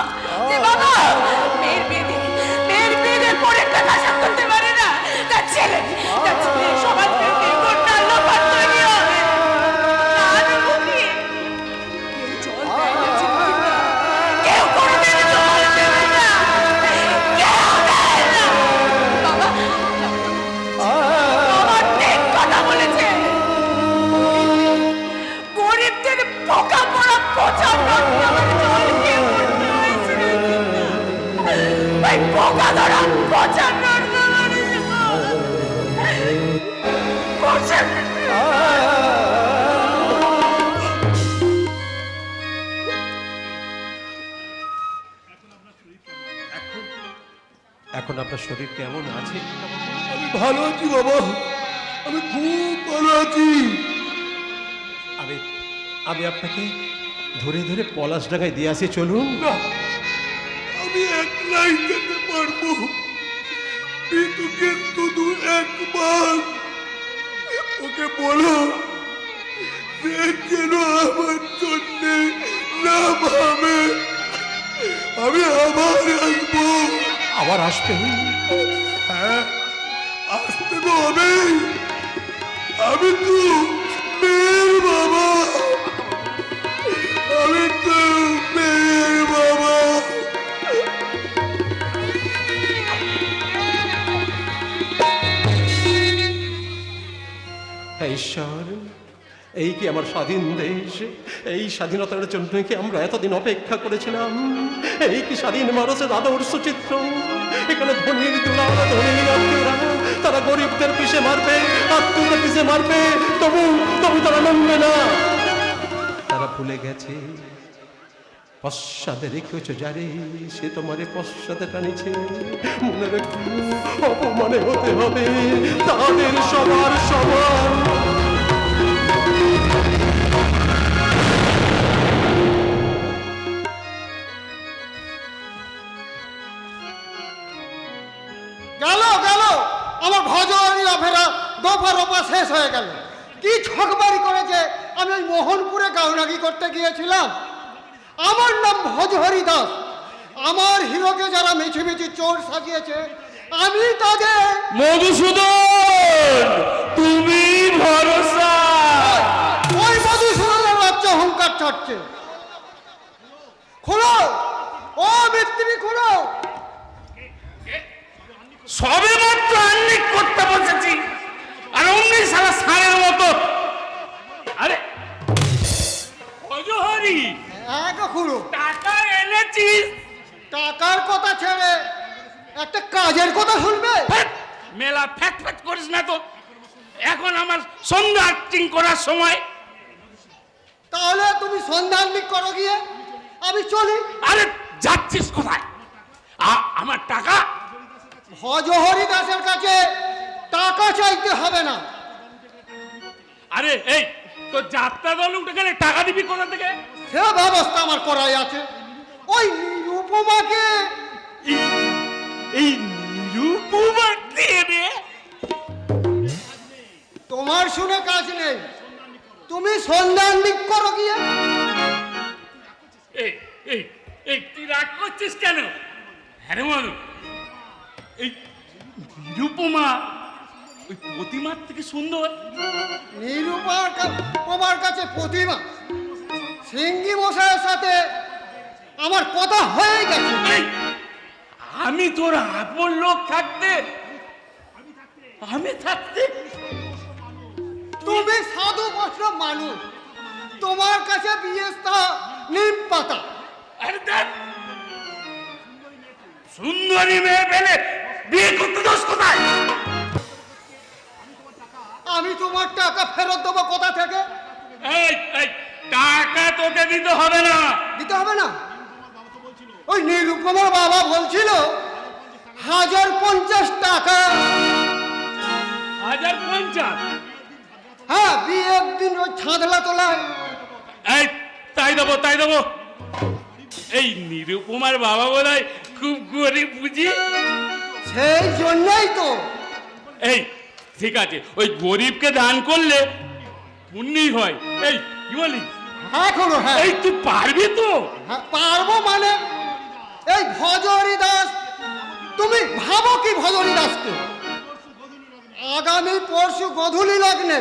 যে বাবা মেয়ের বিয়েদের পরে টাকা আশা করতে পারে না, তার ছেলে সমাজকে করতে লোপার তৈরি হবে। আমি বলি কেউ জল দেয় না চিরচিন্তা, কেউ কোনোদিন জল দেবে না, কেউ দেয় না। বাবা ঠিক কথা বলেছে। গরিবদের পোকা পড়া পচা রক্ত আমার জল খেয়ে মরতে হয়েছিল। ভাই পোকা ধরা পচা রক্ত এখন আপনার শরীর কেমন আছে? আমি ভালো আছি বাবা, আমি খুব ভালো আছি। আমি আমি আপনাকে ধরে ধরে পলাশডাঙ্গায় দিয়ে আসি, চলুন। না, আমি একলাই যেতে পারবো। পিতুকে শুধু একবার ওকে বলো, সে যেন আমার জন্য না ভাবে। আমি আবার আসবো। আবার আসবেন? হ্যাঁ, আসতে তো হবে। আমি তো মেয়ের বাবা, আমি তো মেয়ের বাবা। হে ঈশ্বর, এই কি আমার স্বাধীন দেশ? এই স্বাধীনতার জন্য কি আমরা এতদিন অপেক্ষা করেছিলাম? এই কি স্বাধীন মানুষের আদর্শ চিত্র? এখানে ধনীর দুলাল, ধনীর আত্মীয়রা তারা গরিবদের পিছে মারবে, আত্মীয়দের পিছে মারবে, তবু তবু তারা নামবে না। তারা ভুলে গেছে পশ্চাদে রেখেছ যারে, সে তোমারে পশ্চাদে টানিছে। মনে রেখো, অপমানে হতে হবে তাদের সবার সমান। গেল গেল আমার ভজনী অফেরা দফা রফা শেষ হয়ে গেল। কি ছকবারি করেছে! আমি ওই মোহনপুরে গাউনাগি করতে গিয়েছিলাম। আমার নাম ভজহরি দাস। আমার হিরোকে যারা মিছি মিছি চোর সাজিয়েছে, আমি তাদের মধুসূদন, তুমি ভরসা। ওই মধুসূদনের বাচ্চা হুঙ্কার ছাড়ছে। খোলো, ও মিস্ত্রি খোলো। সবে মাত্র আন্নিক করতে বসেছি, আর অমনি সারা সারের মতো। আরে ভজহরি, এক খুঁড়ো। টাকা এনেছিস? টাকার কথা ছেড়ে একটা কাজের কথা শুনবে? ফ্যাট, মেলা ফ্যাট ফ্যাট করিস না তো। এখন আমার সন্ধ্যা আর্টিং করার সময়। তাহলে তুমি সন্ধানলিক করো গিয়ে, আমি চলি। আরে যাচ্ছিস কোথায়? আমার টাকা? ভজহরি দাসের কাছে টাকা চাইতে হবে না। আরে এই তো যাত্রা দল উঠে গেলে টাকা দিবি কোথা থেকে? সে ব্যবস্থা আমার করাই আছে। ওই নিরুপমাকে এই নিরুপমা দিয়ে রে। তোমার শুনে কাজ নেই, তুমি সন্ধানলিক করো গিয়ে। এই এই এই তুই রাগ করছিস কেন? হ্যাঁ রে মধু, এই নিরুপমা ওই প্রতিমার থেকে সুন্দর। নিরুপমার কাছে প্রতিমা? সিঙ্গি মশাইয়ের সাথে আমার কথা হয়ে গেছে। এই, আমি তোর আপন লোক থাকতে, আমি থাকতে তুমি সাধু বস্ত্র মানুষ, তোমার কাছে বিয়ে নিম পাতা। আরে দেখ, সুন্দরী মেয়ে পেলে বিয়ে করতে দোষ কোথায়? আমি তোমার টাকা ফেরত দেবো কোথা থেকে? এই এই টাকা তোকে দিতে হবে না। দিতে হবে না? ওই নিরুপমার বাবা বলছিল 1050 টাকা। 1050? হ্যাঁ, বিয়ের দিন ওই ছাদলা তোলায়। এই তাই দেবো, তাই দেবো। এই নিরুপমার বাবা বোধহয় খুব গরিব বুঝি। সেই জন্যই তো। এই ঠিক আছে, ওই গরিবকে দান করলে পুণ্যই হয়। এই কি বলি? এখনো হ্যাঁ, এই তুই পারবি তো? হ্যাঁ, পারবো মানে? এই ভজহরি দাস, তুমি ভাবো কি ভজহরি দাসকে? আগামী পরশু গধূলি লগ্নে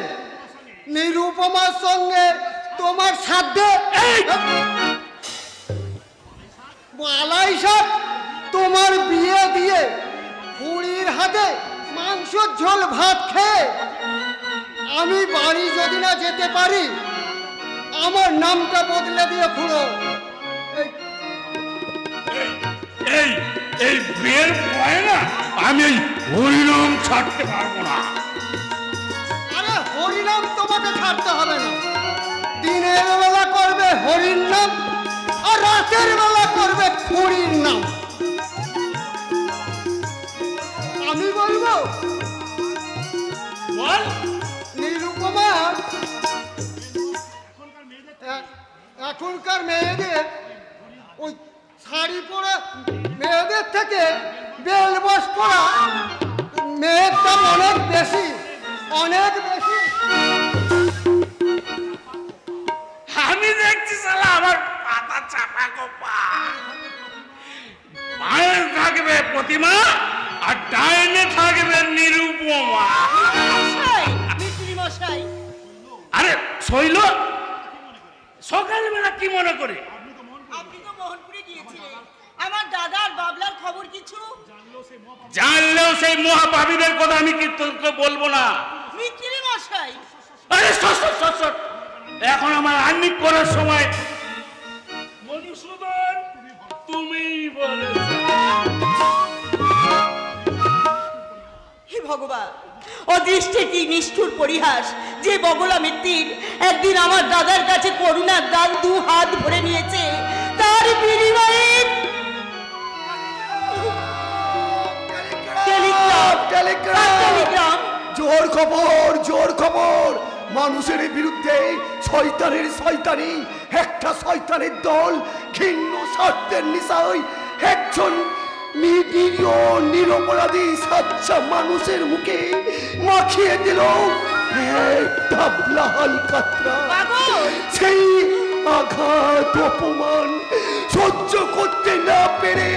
নিরুপমার সঙ্গে তোমার সাধ্যে বালাইসাত তোমার বিয়ে দিয়ে খুড়ির হাতে মাংসর ঝোল ভাত খেয়ে আমি বাড়ি যদি না যেতে পারি, আমার নামটা বদলে দিয়ে খুড়ো। এই এই বিয়ের ভয় না আমি ওই হরিনাম ছাড়তে পারবো না। আরে হরিনাম তোমাকে ছাড়তে হবে না। দিনের বেলা করবে হরির নাম, আর রাতের বেলা করবে খুড়ির নাম। আমি বলবো বল। নিরুপমা, এখনকার মেয়েদের ওই শাড়ি পরা মেয়েদের থেকে বেলবস পরা মেয়ের দাম অনেক বেশি, অনেক বেশি। আমি দেখছি শালা আমার পাতা চাপা গোপা। মায়ের থাকবে প্রতিমা আর ডাইনে থাকবে নিরুপমা। মিস্ত্রি মশাই, আরে শৈল, সকালবেলা কি মনে করে? আপনি তো মোহনপুরে গিয়েছিলেন, আমার দাদার বাবলার খবর কিছু? জানলেও সেই মহাপাবীদের কথা আমি কি তোকে বলবো না? মিস্ত্রি মশাই, আরে সর সর সর সর, এখন আমার আর্নিং করার সময়। মধুসূদন, তুমিই বলেছ। হে ভগবান, অদৃষ্টে কি নিষ্ঠুর পরিহাস যে বগলা মিত্তির একদিন আমার দাদার কাছে করুণার দান 2 হাত ভরে নিয়েছে, তার বিনিময়ে টেলিগ্রাম। জোর খবর মানুষের বিরুদ্ধে শয়তানের শয়তানি, একটা শয়তানের দল ঘৃণ্য স্বার্থের নিশায় একজন নিরপরাধী সাচ্চা মানুষের মুখে মাখিয়ে দিল একটা লাল কাতরা। সেই আঘাত অপমান সহ্য করতে না পেরে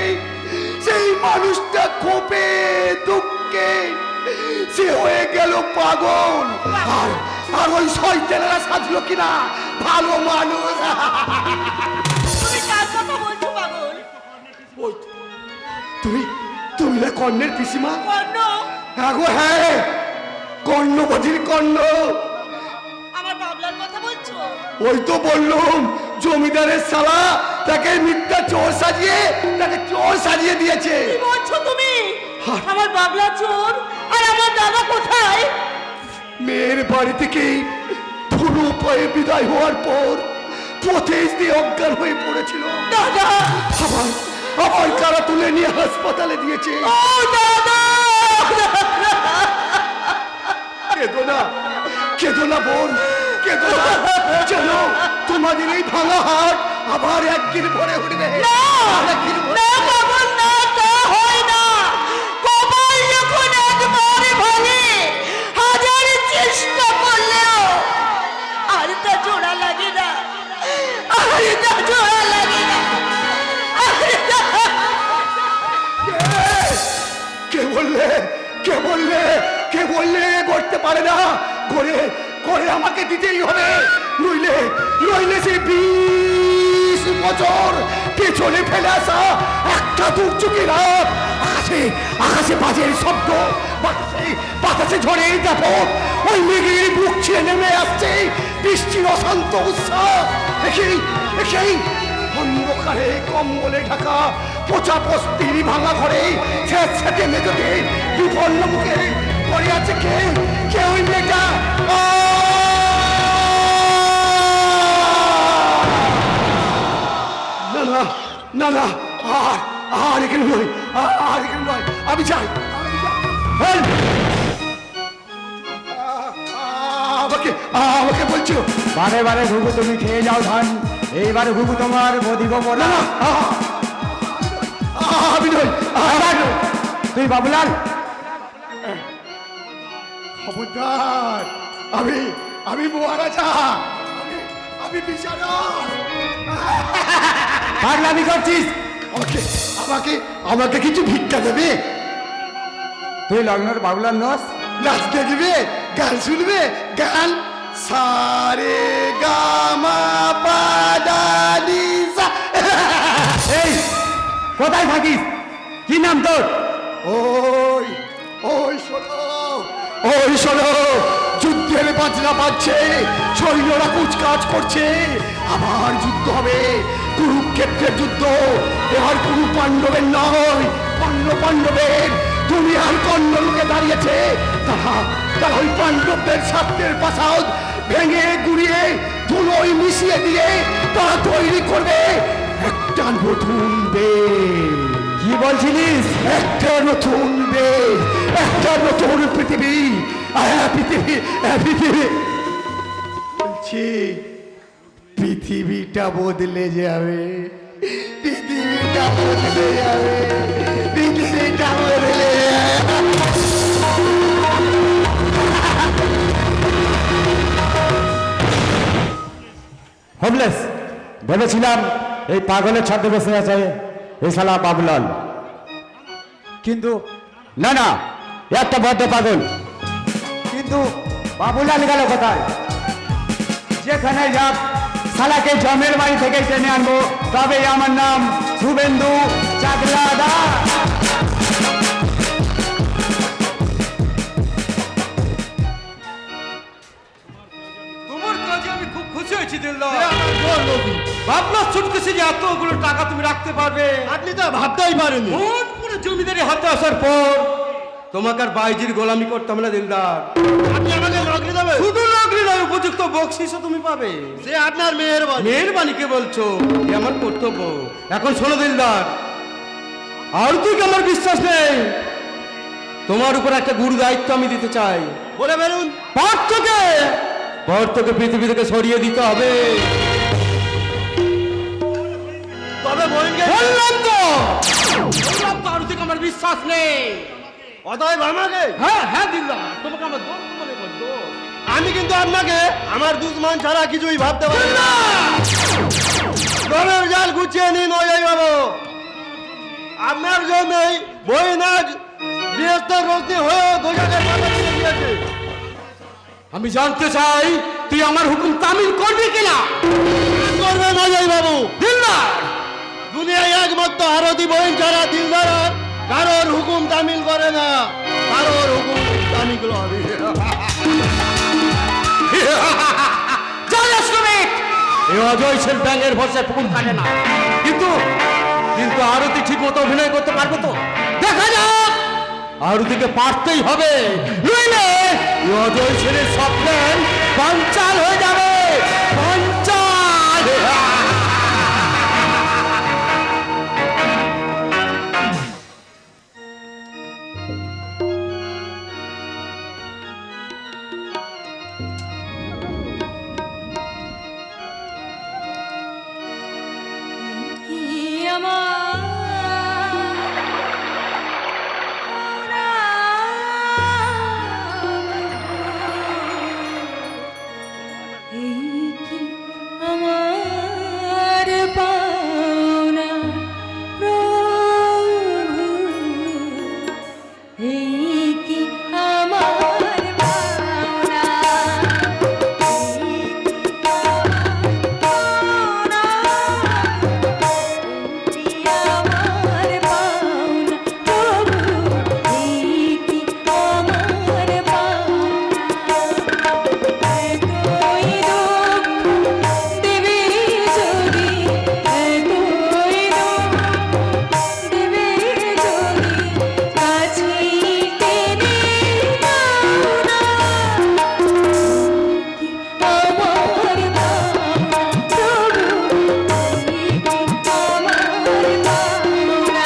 সেই মানুষটা কোপে দুঃখে সে হয়ে গেল পাগল। আর ওই শয়তানেরা সাজলো কিনা ভালো মানুষ। তুমি কার কথা বলছো পাগল? ওই তুমি না কর্ণের পিসিমা? কর্ণ? হ্যাঁ, কর্ণবতীর কর্ণ। আমার বাবলার কথা বলছো? ওই তো বললুম, জমিদারের শালা তাকে মিথ্যা চোর সাজিয়ে দিয়েছে। কি বলছো তুমি? আমার বাবলা চোর আর আমার দাদা কোথায়? মেয়ের বাড়ি থেকে ধুলো পায়ে বিদায় হওয়ার পর পথে দিয়ে অজ্ঞান হয়ে পড়েছিল। দাদা! আবার কারা তুলে নিয়ে হাসপাতালে দিয়েছে। ও দাদা! কেঁদো না বোন, কেঁদো না। যেন তোমাদের এই ভাঙা হাট আবার একদিন ভরে উঠবে। না বাবা, না, তা হয় না। কপাল যখন একবার ভাঙে, হাজার চেষ্টা করলেও আর তা জোড়া লাগে না। কে বললে করতে পারে না? করে আমাকে দিতেই হবে, নইলে সে 20 বছর পেছনে ফেলে আসা একটা দুর্যোগী রাত। আকাশে বাজের শব্দ, বাতাসে ঝড়ের দাপট, ওই মেঘের বুক ছিঁড়ে নেমে আসছে বৃষ্টির অশান্ত উৎসাহ। সেই অন্ধকারে কম্বলে ঢাকা পচা বস্তির ভাঙা ঘরে ছেঁচে মেঘে বিপন্ন মুখে পড়ে আছে কে ওই মেয়েটা? না আর এখানে নয়, আমি যাই। আমাকে বলছো বারে ঘুঘু তুমি খেয়ে যাও ধান, এইবারে ঘুঘু তোমার বদিব বলা। আমি নই, তুই বাবুলাল? খবরদার, আমি মহারাজা, আমি বিচারক। পাগলামি করছিস? আমাকে কিছু ভিক্ষা দেবে? তুই লগ্নের বাবুলাল নস? নাচ দেখবে, গান শুনবে? গান সারে গামা পাদানি সা। এই কোথায় থাকিস? কি নাম তোর? ওই শোনো, যুদ্ধের বাজনা বাজছে, সৈন্যরা কুচকাজ করছে, আবার যুদ্ধ হবে, কুরুক্ষেত্রের যুদ্ধ। এবার কুরু পাণ্ডবের নয়, পাণ্ডবের। তুমি আর কর্ণ লোকে দাঁড়িয়েছে, তারা ওই পাণ্ডবদের স্বার্থের প্রাসাদ ভেঙে গুড়িয়ে ধুলোয় মিশিয়ে দিয়ে তারা তৈরি করবে একটা নতুন দেশ। কি বলছিলিস? একটা নতুন দেশ, একটা নতুন পৃথিবী। বলছি পৃথিবীটা বদলে যাবে, পৃথিবীটা বদলে যাবে। হোমলেস ভেবেছিলাম এই পাগলের ছদ্মবেশে আছে এই শালা বাবুলাল, কিন্তু না একটা বদ্ধ পাগল। কিন্তু বাবুলাল গেল কোথায়? যেখানে যাক শালাকে জমের বাড়ি থেকে টেনে আনবো, তবে আমার নাম শুভেন্দু চাকলাদা। বসে যে এতগুলো টাকা তুমি রাখতে পারবে আপনি তো ভাবতেই পারেনি। মন পুরো জমিদারি হাতে আসার পর তোমাকে আর বাইজির গোলামি করতে হবে না দিলদার। আপনি আমাকে নকরি দেবেন? শুধু নকরি নয়, উপযুক্ত বকশিসও তুমি পাবে। সে আপনার মেহেরবানি। মেহেরবানিকে বলছো, এ আমার কর্তব্য। এখন শোনো দিলদার, আর তুই আমার বিশ্বাস নেই, তোমার উপর একটা গুরু দায়িত্ব আমি দিতে চাই। বলে বেরুন। পার্থকে পৃথিবী থেকে সরিয়ে দিতে হবে। তবে বোনকে বললাম তো আর তুই আমার বিশ্বাস নেই। অতএব আমাকে, হ্যাঁ হ্যাঁ দিলদার, তোমাকে আমার দোষ মনে করতো। আমি কিন্তু আপনাকে আমার দুশ্মন ছাড়া কিছুই ভাবতে পারি না। দলের জাল গুছিয়ে নিন ওই বাবু। আপনার জন্যই বই নাচ বৃহস্পতি রোশনি হয়ে গোজাকে মাথা দিয়ে দিয়েছে। আমি জানতে চাই তুই আমার হুকুম তামিল করবি কিনা? করবেন অজয় বাবু। দিলদার, দুনিয়ায় একমাত্র আরতি বই ছাড়া দিলদার আর কারোর হুকুম তামিল করে না, কারোর হুকুম তামিল হবে। এই অজয় সেন ব্যাঙের ভরসায় পুকুর কাটে না। কিন্তু কিন্তু আরতি ঠিক মতো অভিনয় করতে পারবে তো? দেখা যাক। আরতিকে পারতেই হবে, নইলে এই অজয় সেনের সব প্ল্যান বানচাল হয়ে যাবে। বানচাল। কি আমার এই কি আমার পাওনা প্রভু, এই কি আমার পাওনা, এই কি আমার পাওনা, আমার পাওনা প্রভু, এই কি আমার পাওনা। এতই দুঃখ দেবে যদি, এতই দুঃখ দেবে যদি, কাছে টেনে নাও না। কি আমার পাওনা প্রভু, এই কি আমার পাওনা।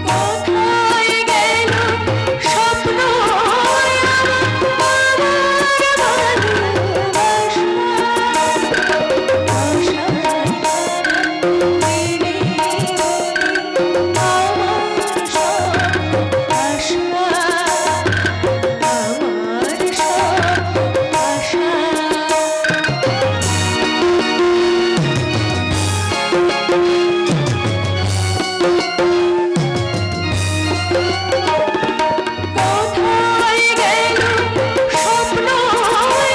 কোথায় গেল স্বপ্ন আমার ভালোবাসা, আশায় দিনে আমার সব আশা, আমার সব আশা। কোথায় গেল স্বপ্ন আমার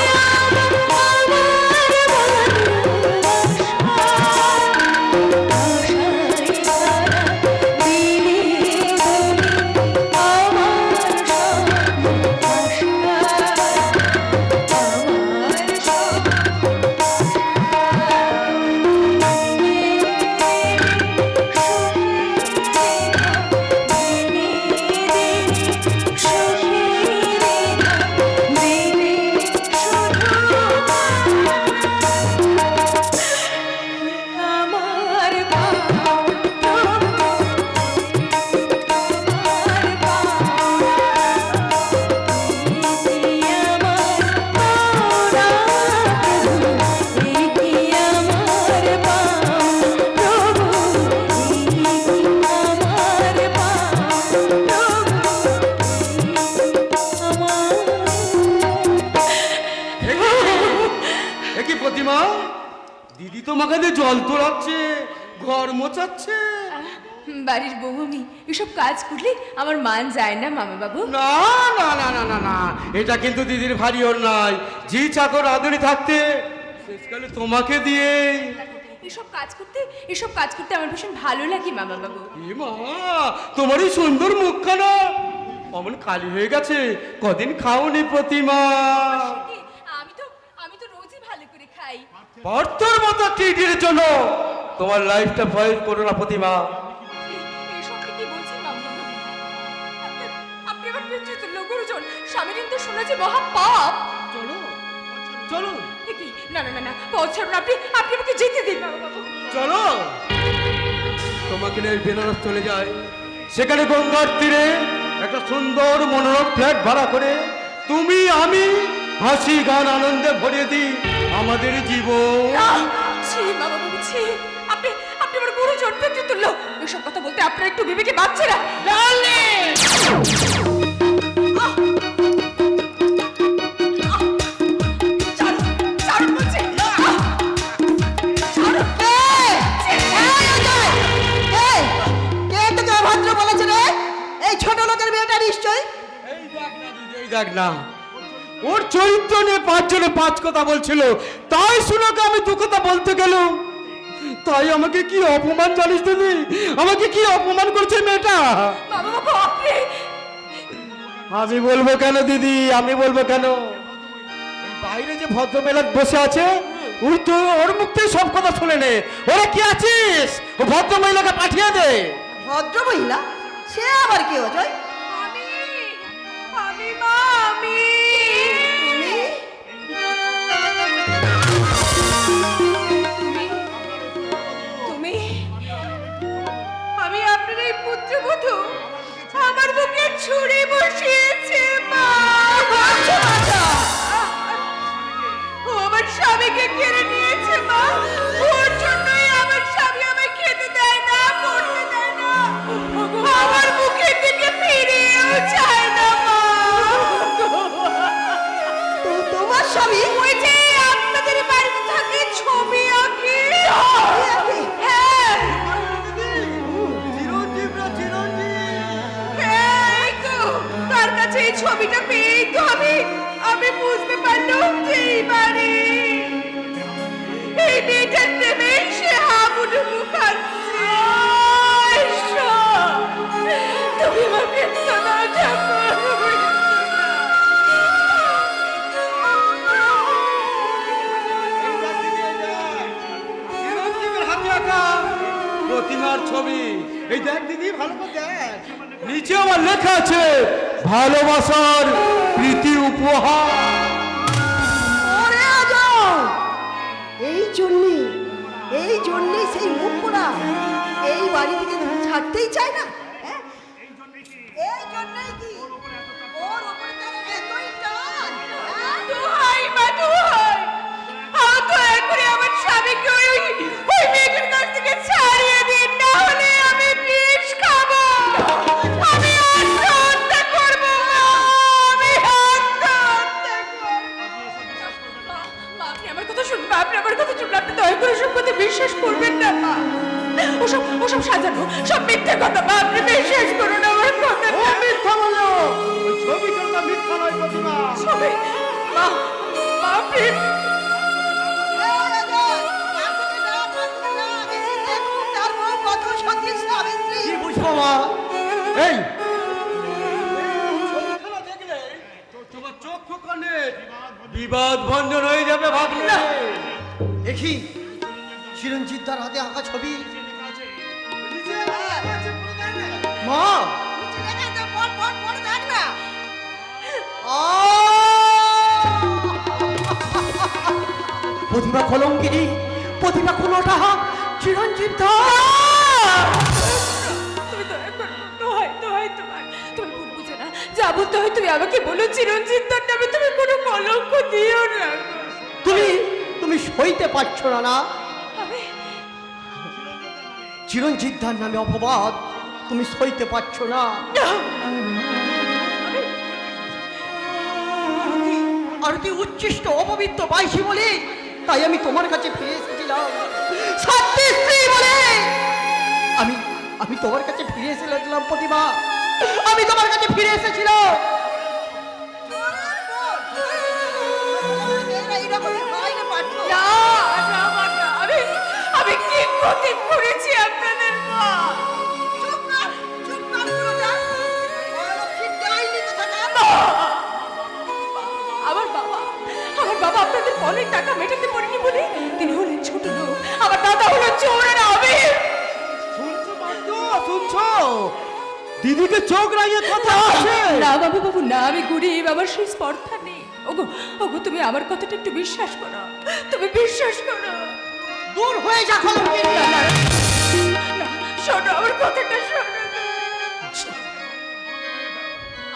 ভালোবাসা, আশায় ভরা দিনে দুনে আমার সব আশা, আমার সব একই প্রতিমা, দিদি তোমাকে দিয়ে জল তোলাচ্ছে, ঘর মোচাচ্ছে। বাড়ির বউ আমি এসব কাজ করলে আমার মান যায় না মামা বাবু। না না না না না না, এটা কিন্তু দিদির ভারী ওর নাই। জি চাকর আদরি থাকতে শেষকালে তোমাকে দিয়ে এসব কাজ করতে আমার ভীষণ ভালো লাগে মামা বাবু। এ মা, তোমার এই সুন্দর মুখখানা অমন খালি হয়ে গেছে, কদিন খাওনি প্রতিমা। আমি তো রোজই ভালো করে খাই। পার্থর মতো টিটির জন্য তোমার লাইফটা ভয় করো না প্রতিমা। এইসব কি বলছেন বাবুবাবু? আপনি আবার পিতৃতুল্য গুরুজন, স্বামীর তো শুনেছি মহা পাপ। চলো চলো এ কি? না না না না, পথ ছাড়ুন আপনি, আপনি আমাকে যেতে দিন বাবুবাবু। চলো, তোমাকে নিয়ে বেনারস চলে যায়। সেখানে গঙ্গার তীরে একটা সুন্দর মনোরম ফ্ল্যাট ভাড়া করে তুমি আমি হাসি গান আনন্দে ভরিয়ে দিই আমাদের জীবন। না, ছি বাবুবাবু ছি। আপনি আপনি আমার গুরুজন, পিতৃতুল্য, এসব কথা বলতে আপনার একটু বিবেকে বাঁচছে না। এই ছোট লোকের মেয়েটা নিশ্চয়। এই দেখ না, ওর চরিত্র নিয়ে পাঁচজনে পাঁচ কথা বলছিল, তাই শুনোকে আমি দু কথা বলতে গেলাম। তাই আমাকে কি অপমান জানিস দিদি, আমাকে কি অপমান করছে মেয়েটা। বাবুবাবু আপনি আমি বলবো কেন দিদি, আমি বলবো কেন? ওই বাইরে যে ভদ্রমহিলা বসে আছে, ওই তো ওর মুখ থেকে সব কথা শুনে নে। ওরে কি আছিস, ও ভদ্রমহিলাকে পাঠিয়ে দে। ভদ্র মহিলা, সে আবার কি অজয়? আমি মা আমি তুমি আমি আপনার এই পুত্রবধূ, আমার বুকে ছুরি বসিয়েছে মা। ও আমার স্বামীকে কেড়ে নিয়েছে মা, ওর জন্যই আমার স্বামী আমায় খেতে দেয় না, পড়তে দেয় না, আমার মুখের দিকে ফিরেও চায় না মা। তো তোমার স্বামী? ওই যে আপনাদের বাড়িতে থাকে ছবি আঁকে। হ্যাঁ হ্যাঁ, এই তো তার কাছে এই ছবিটা পেয়েই তো আমি বুঝতে পারলাম যে এই বাড়ি, এই মেয়েটার প্রেমে সে হাবুডুবু খাচ্ছে। ঈশ্বর, তুমি আমার মৃত্যু দাও ঠাকুর। হাতে আঁকা প্রতিমার ছবি, এই দেখ দিদি, ভালো করে দেখ। নিচে আমার লেখা আছে ভালোবাসার প্রীতি উপহার। ওরে অজয়, এই জন্যই সেই মুখ পোড়া এই বাড়ি থেকে ছাড়তেই চায় না। হ্যাঁ? এই জন্যই কি ওর উপরে তার এতই টান? হ্যাঁ? দোহাই মা দোহাই, আমার দয়া করে আমার স্বামীকে ওই মেয়েটার কাছ থেকে ছাড়িয়ে দিন, না হলে আমি বিষ খাবো। আমি আত্মহত্যা করবো মা, আমি আত্মহত্যা করবো। মা, আপনি আমার কথা শুনবেন, আপনি আমার কথা শুনবেন, আপনি দয়া করে সব কথা বিশ্বাস করবেন না মা। ওসব সাজানো, সব মিথ্যে কথা মা, আপনি বিশ্বাস করুন আমার কথা। মিথ্যা বললো, ওই ছবিটা তো মিথ্যা নয় প্রতিমা। সবে মা, মা প্রেম এই অজয়, পার্থকে দাও, পার্থকে দাও। এই দেখুন তার বউ কত সতী সাবিত্রী। কি বুঝবো মা? এই তোমার চক্ষু কানে বিবাদ ভঞ্জন হয়ে যাবে ভাবলি না? দেখি চিরঞ্জিত তার হাতে আঁকা ছবি। মা, নিচে দেখা তো পড় দেখ না। প্রতিভা কলঙ্কিনী, প্রতিভা কোনটা চিরঞ্জিত ধর। তুমি দয়া করো, দোহাই দোহাই তোমার, তুমি ভুল বুঝো না, যা বলতে হয় তুমি আমাকে বলো। চিরঞ্জিত তার নামে তুমি কোনো কলঙ্ক দিও না। তুমি সইতে পারছো না না? আমি চিরঞ্জিত ধার নামে অপবাদ তুমি সইতে পারছো না। আর তুই উচ্ছিষ্ট অপবিত্র বাইশি বলে তাই আমি তোমার কাছে ফিরে এসেছিলাম। সত্যি স্ত্রী বলে আমি তোমার কাছে ফিরে এসেছিলাম প্রতিভা, আমি তোমার কাছে ফিরে এসেছিলাম। এইরকমই হয় না পার্থ। না না মা, না, আমি কি ক্ষতি করেছি আপনাদের মা? চুপ কর পুরোটা। বড় লক্ষ্মীর ডাইনি বাবা আপনাদের পণের টাকা মেটাতে পারেনি বলে তিনি হলেন ছোট লোক, আমার দাদা হলো চোর আর আমি। শুনছো মাত্র, শুনছো? দিদিকে চোখ রাঙিয়ে কথা আছে। না বাবু বাবু না, আমি গরিব, আমার সেই স্পর্ধা নেই। ওগো ওগো, তুমি আমার কথাটা একটু বিশ্বাস করো, তুমি বিশ্বাস করো। দূর হয়ে যা কলঙ্কিনী। না, না, না, শোনো আমার কথাটা শোনো।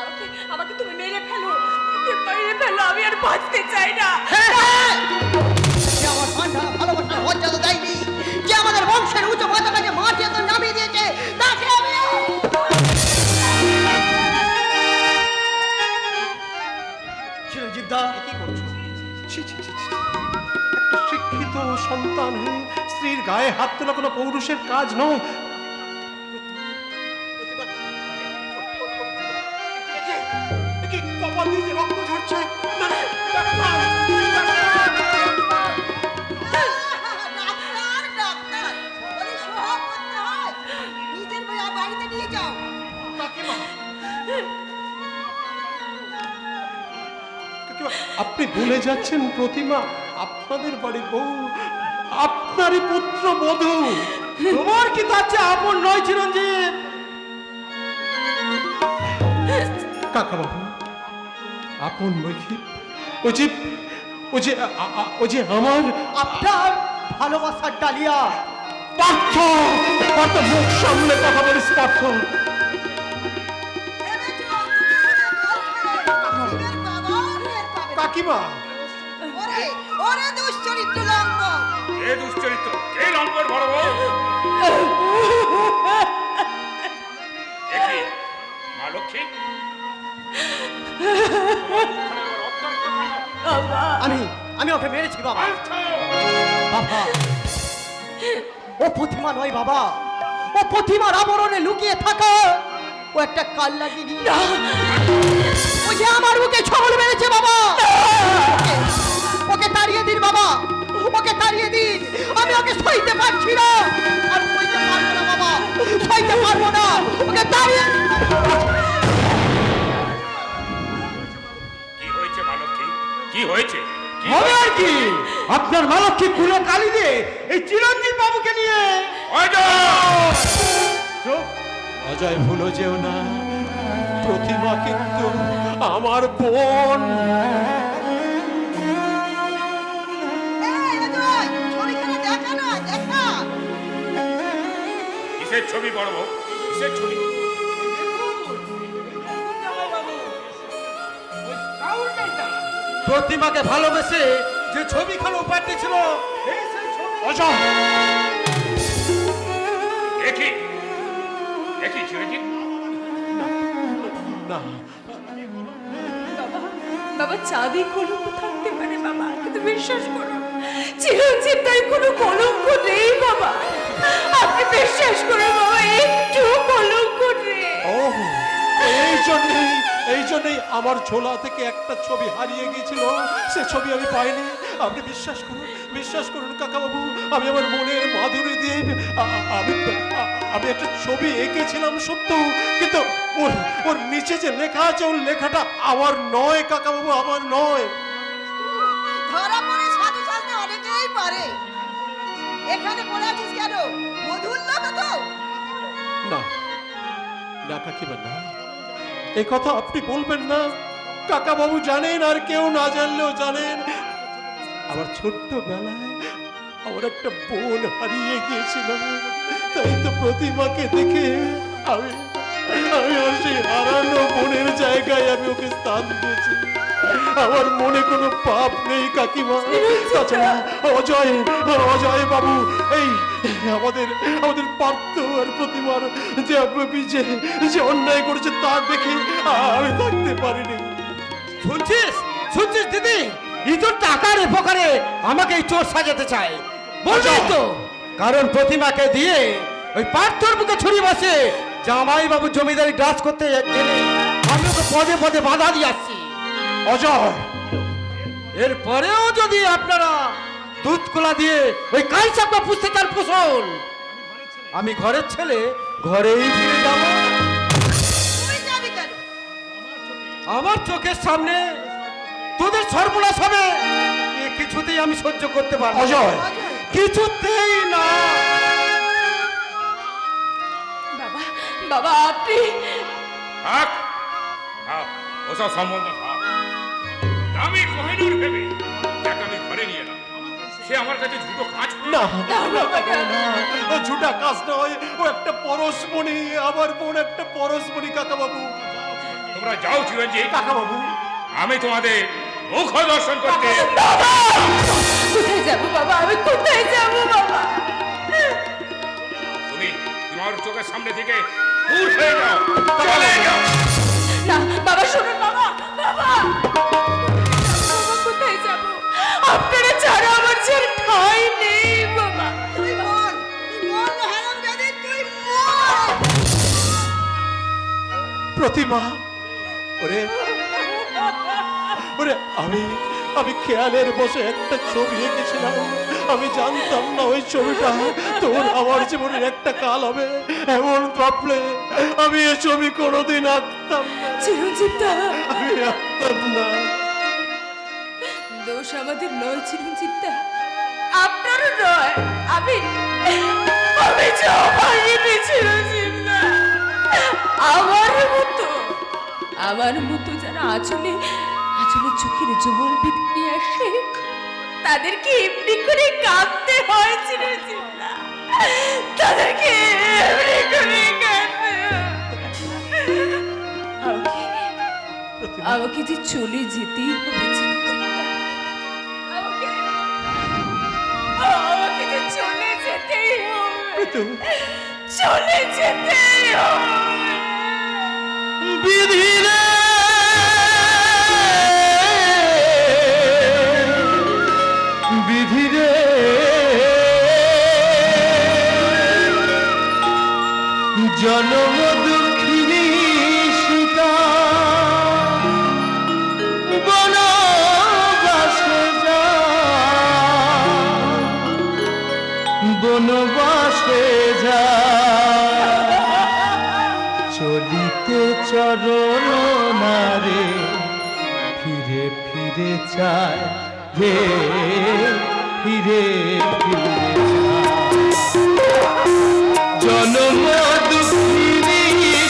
আমাকে আমাকে তুমি মেরে ফেলো, মেরে ফেলো, আমি আর বাঁচতে চাই না। যে আমার ভান্ডার ভালোবাসার মর্যাদা দেয়নি, যে আমাদের বংশের উঁচু পতাকাকে মাটিতে তো নামিয়ে দিয়েছে, তাকে আমি চিরঞ্জীব দা কি করছো? ছি, ছি, ছি, ছি। একটা শিক্ষিত সন্তান হয়ে স্ত্রীর গায়ে হাত তোলা কোনো পৌরুষের কাজ নয়। কি কপাল দিয়ে যে রক্ত ঝরছে! না, না, ডাক্তার! ডাক্তার ডাক্তার বলে সোহাগ করতে হয়, নিজের বাড়িতে নিয়ে যাও। কাকিমা, আপনি ভুলে যাচ্ছেন প্রতিমা আপনাদের বাড়ির বউ, আপনারই পুত্র বধূ। তোমার কি তার চেয়ে আপন নয় চিরঞ্জীব? কাকা বাবু আপন বৈকি, ও যে আমার আপনার ভালোবাসার ডালিয়া। পার্থ, পার্থ, মুখ সামনে কথা বলিস পার্থ। কাকিমা, ওরে ওরে দুশ্চরিত্র লম্ব, এ দুশ্চরিত্র কে লম্বর বড় বউ? দেখি মা লক্ষ্মী, আমি ওকে মেরেছি বাবা। বাবা, ও প্রতিমা নয় বাবা, ও প্রতিমার আবরণে লুকিয়ে থাকা ও একটা কালনাগিনী। ও যে আমার বুকে ছবল মেরেছে বাবা। ওকে তাড়িয়ে দিন বাবা, ওকে তাড়িয়ে দিন। আমি ওকে সইতে পারছি না, আর সইতে পারবো না বাবা, সইতে পারবো না। ওকে তাড়িয়ে কি হয়েছে মা লক্ষ্মী, কি হয়েছে? কি হবে আর হয়েছে? কি? আপনার মালক্ষী কুলো কালি দিয়ে এই চিরঞ্জীব বাবুকে নিয়ে অজয় ভুলো যেও না, প্রতিমা কিন্তু আমার বোন। এই অজয় ছবিখানা দেখা না, দেখা। কিসের ছবি বড় বউ, কিসের ছবি? প্রতিমাকে ভালোবেসে যে ছবিখানা পাঠিয়েছিল অজয়, দেখি দেখি চিরঞ্জিত, না, বাবা বাবা, চাঁদি কলঙ্ক থাকতে পারে বাবা, কিন্তু বিশ্বাস করো চিরঞ্জীব তাই কোনো কলঙ্ক নেই বাবা। আপনি বিশ্বাস করো বাবা, একটু কলঙ্ক নেই। ও এই জন্যই আমার ঝোলা থেকে একটা ছবি হারিয়ে গিয়েছিল, সে ছবি আমি পাইনি। আপনি বিশ্বাস করুন কাকাবাবু, আমি আমার মনের মাধুরী দিয়ে আমি একটা ছবি এঁকেছিলাম সত্য, কিন্তু ওর নিচে যে লেখা আছে, ওর লেখাটা আমার নয় কাকাবাবু, আমার নয়। ধরা পড়ে সাধু সাজতে অনেকেই পারে, এখানে পড়ে আছিস কেন? মধুর লোক তো। না না কাকিমা, না, এই কথা আপনি বলবেন না। কাকাবাবু জানেন, আর কেউ না জানলেও জানেন, আমার ছোট্টবেলায় আমার একটা বোন হারিয়ে গিয়েছিল। তাই তো প্রতিমাকে দেখে আমি ওর সেই হারানো বোনের জায়গায় আমি ওকে স্থান দিয়েছি। আমার মনে কোনো পাপ নেই কাকিমা। তাছাড়া অজয় বাবু, এই আমাদের পার্থ আর প্রতিমার যে অন্যায় করেছে তা দেখে আমি থাকতে পারিনি। শুনছিস দিদি, ই তো টাকার উপকারে আমাকে এই চোর সাজাতে চায়, বলছি তো। কারণ প্রতিমাকে দিয়ে ওই পার্থর বুকে ছুরি বসে জামাই বাবু জমিদারি গ্রাস করতে গেলে আমি ওকে পদে পদে বাধা দিয়ে আসছি। অজয়, এরপরেও যদি আপনারা দুধ কোলা দিয়ে ওই কালচাপা পুষতে চান পুষুন, আমি ঘরের ছেলে ঘরেই ফিরে যাব। তুই যাবি কেন? আমার চোখের সামনে তোদের সর্বনাশ হবে এ কিছুতেই আমি সহ্য করতে পারবো না। অজয় কিছুতেই না। বাবা বাবা আপনি থাক থাক ওসব সম্বন্ধ থাক। আমি কোহিনূর ভেবে যাকে আমি ঘরে নিয়ে এলাম সে আমার কাছে ঝুটো কাজ না ও ঝুটা কাজ নয়, ও একটা পরশমণি, আমার বোন একটা পরশমণি। কাকা বাবু, তোমরা যাও চিরঞ্জিত, কাকা বাবু, আমি তোমাদের মুখ দর্শন করতে। কোথায় যাবো বাবা, আমি কোথায় যাবো বাবা? তুমি তোমার চোখের সামনে থেকে দূর হয়ে যাও, চলে যাও। না বাবা শুনুন বাবা, বাবা বাবা, কোথায় যাবো? আপনারা ছাড়া আমার ছেলে ঠাই নেই বাবা। তুই মর হারামজাদে, তুই মর। প্রতিমা, ওরে ওরে, আমি খেয়ালের বসে একটা ছবি এঁকেছিলাম। আমি জানতাম না ওই ছবিটা তোর আমার জীবনের একটা কাল হবে। এমন ভাবলে আমি এই ছবি কোনোদিন আঁকতাম না, চিরঞ্জিত দা, আমি আঁকতাম না। দোষ আমাদের নয় চিরঞ্জিত দা, আপনারও নয়। আমি জমাইনি চিরঞ্জিত দা। আমার মতো যারা আঁচলে চোখের জল বেরিয়ে আসে তাদেরকে এমনি করে কাঁদতে হয় চিরঞ্জিত দা, তাদেরকে এমনি করে কাঁদতে হয়। আমাকে যে চলে যেতেই হবে চিরঞ্জিত দা। আমাকে যে চলে যেতেই হবে, চলে যেতেই হবে। বিধি রে, বিধি রে, জনম দুঃখিনী সীতা বনবাসে যা, বনবাসে যা, চলিতে চরণ নারে ফিরে ফিরে চায় রে, ফিরে ফিরে জনম দুঃখিনী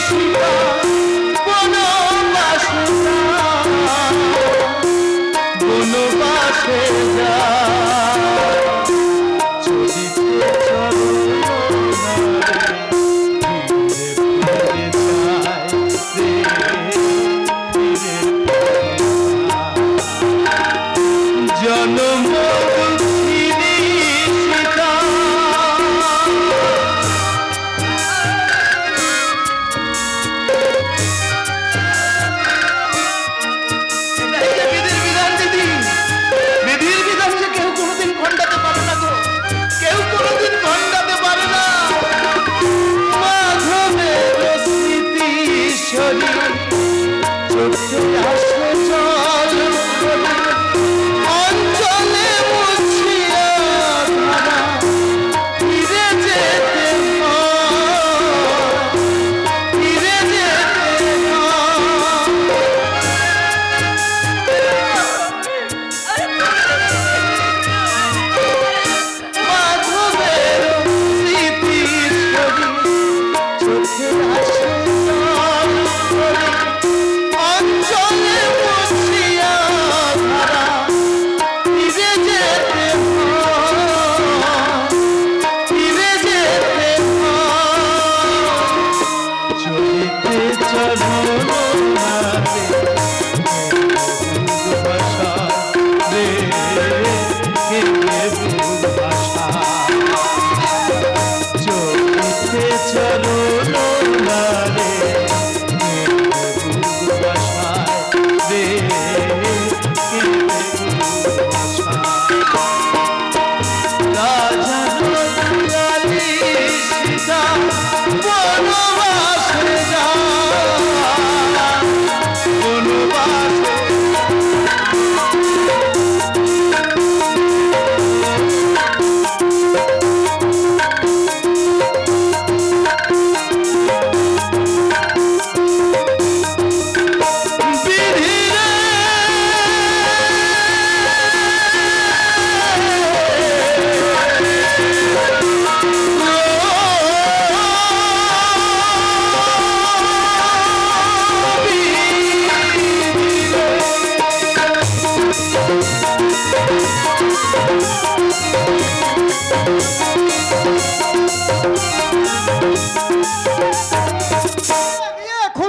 সীতা বনবাসে যা, বনবাসে যা, চলিতে চরণ নারে ফিরে ফিরে চায় রে, ফিরে ফিরে চায়। জনম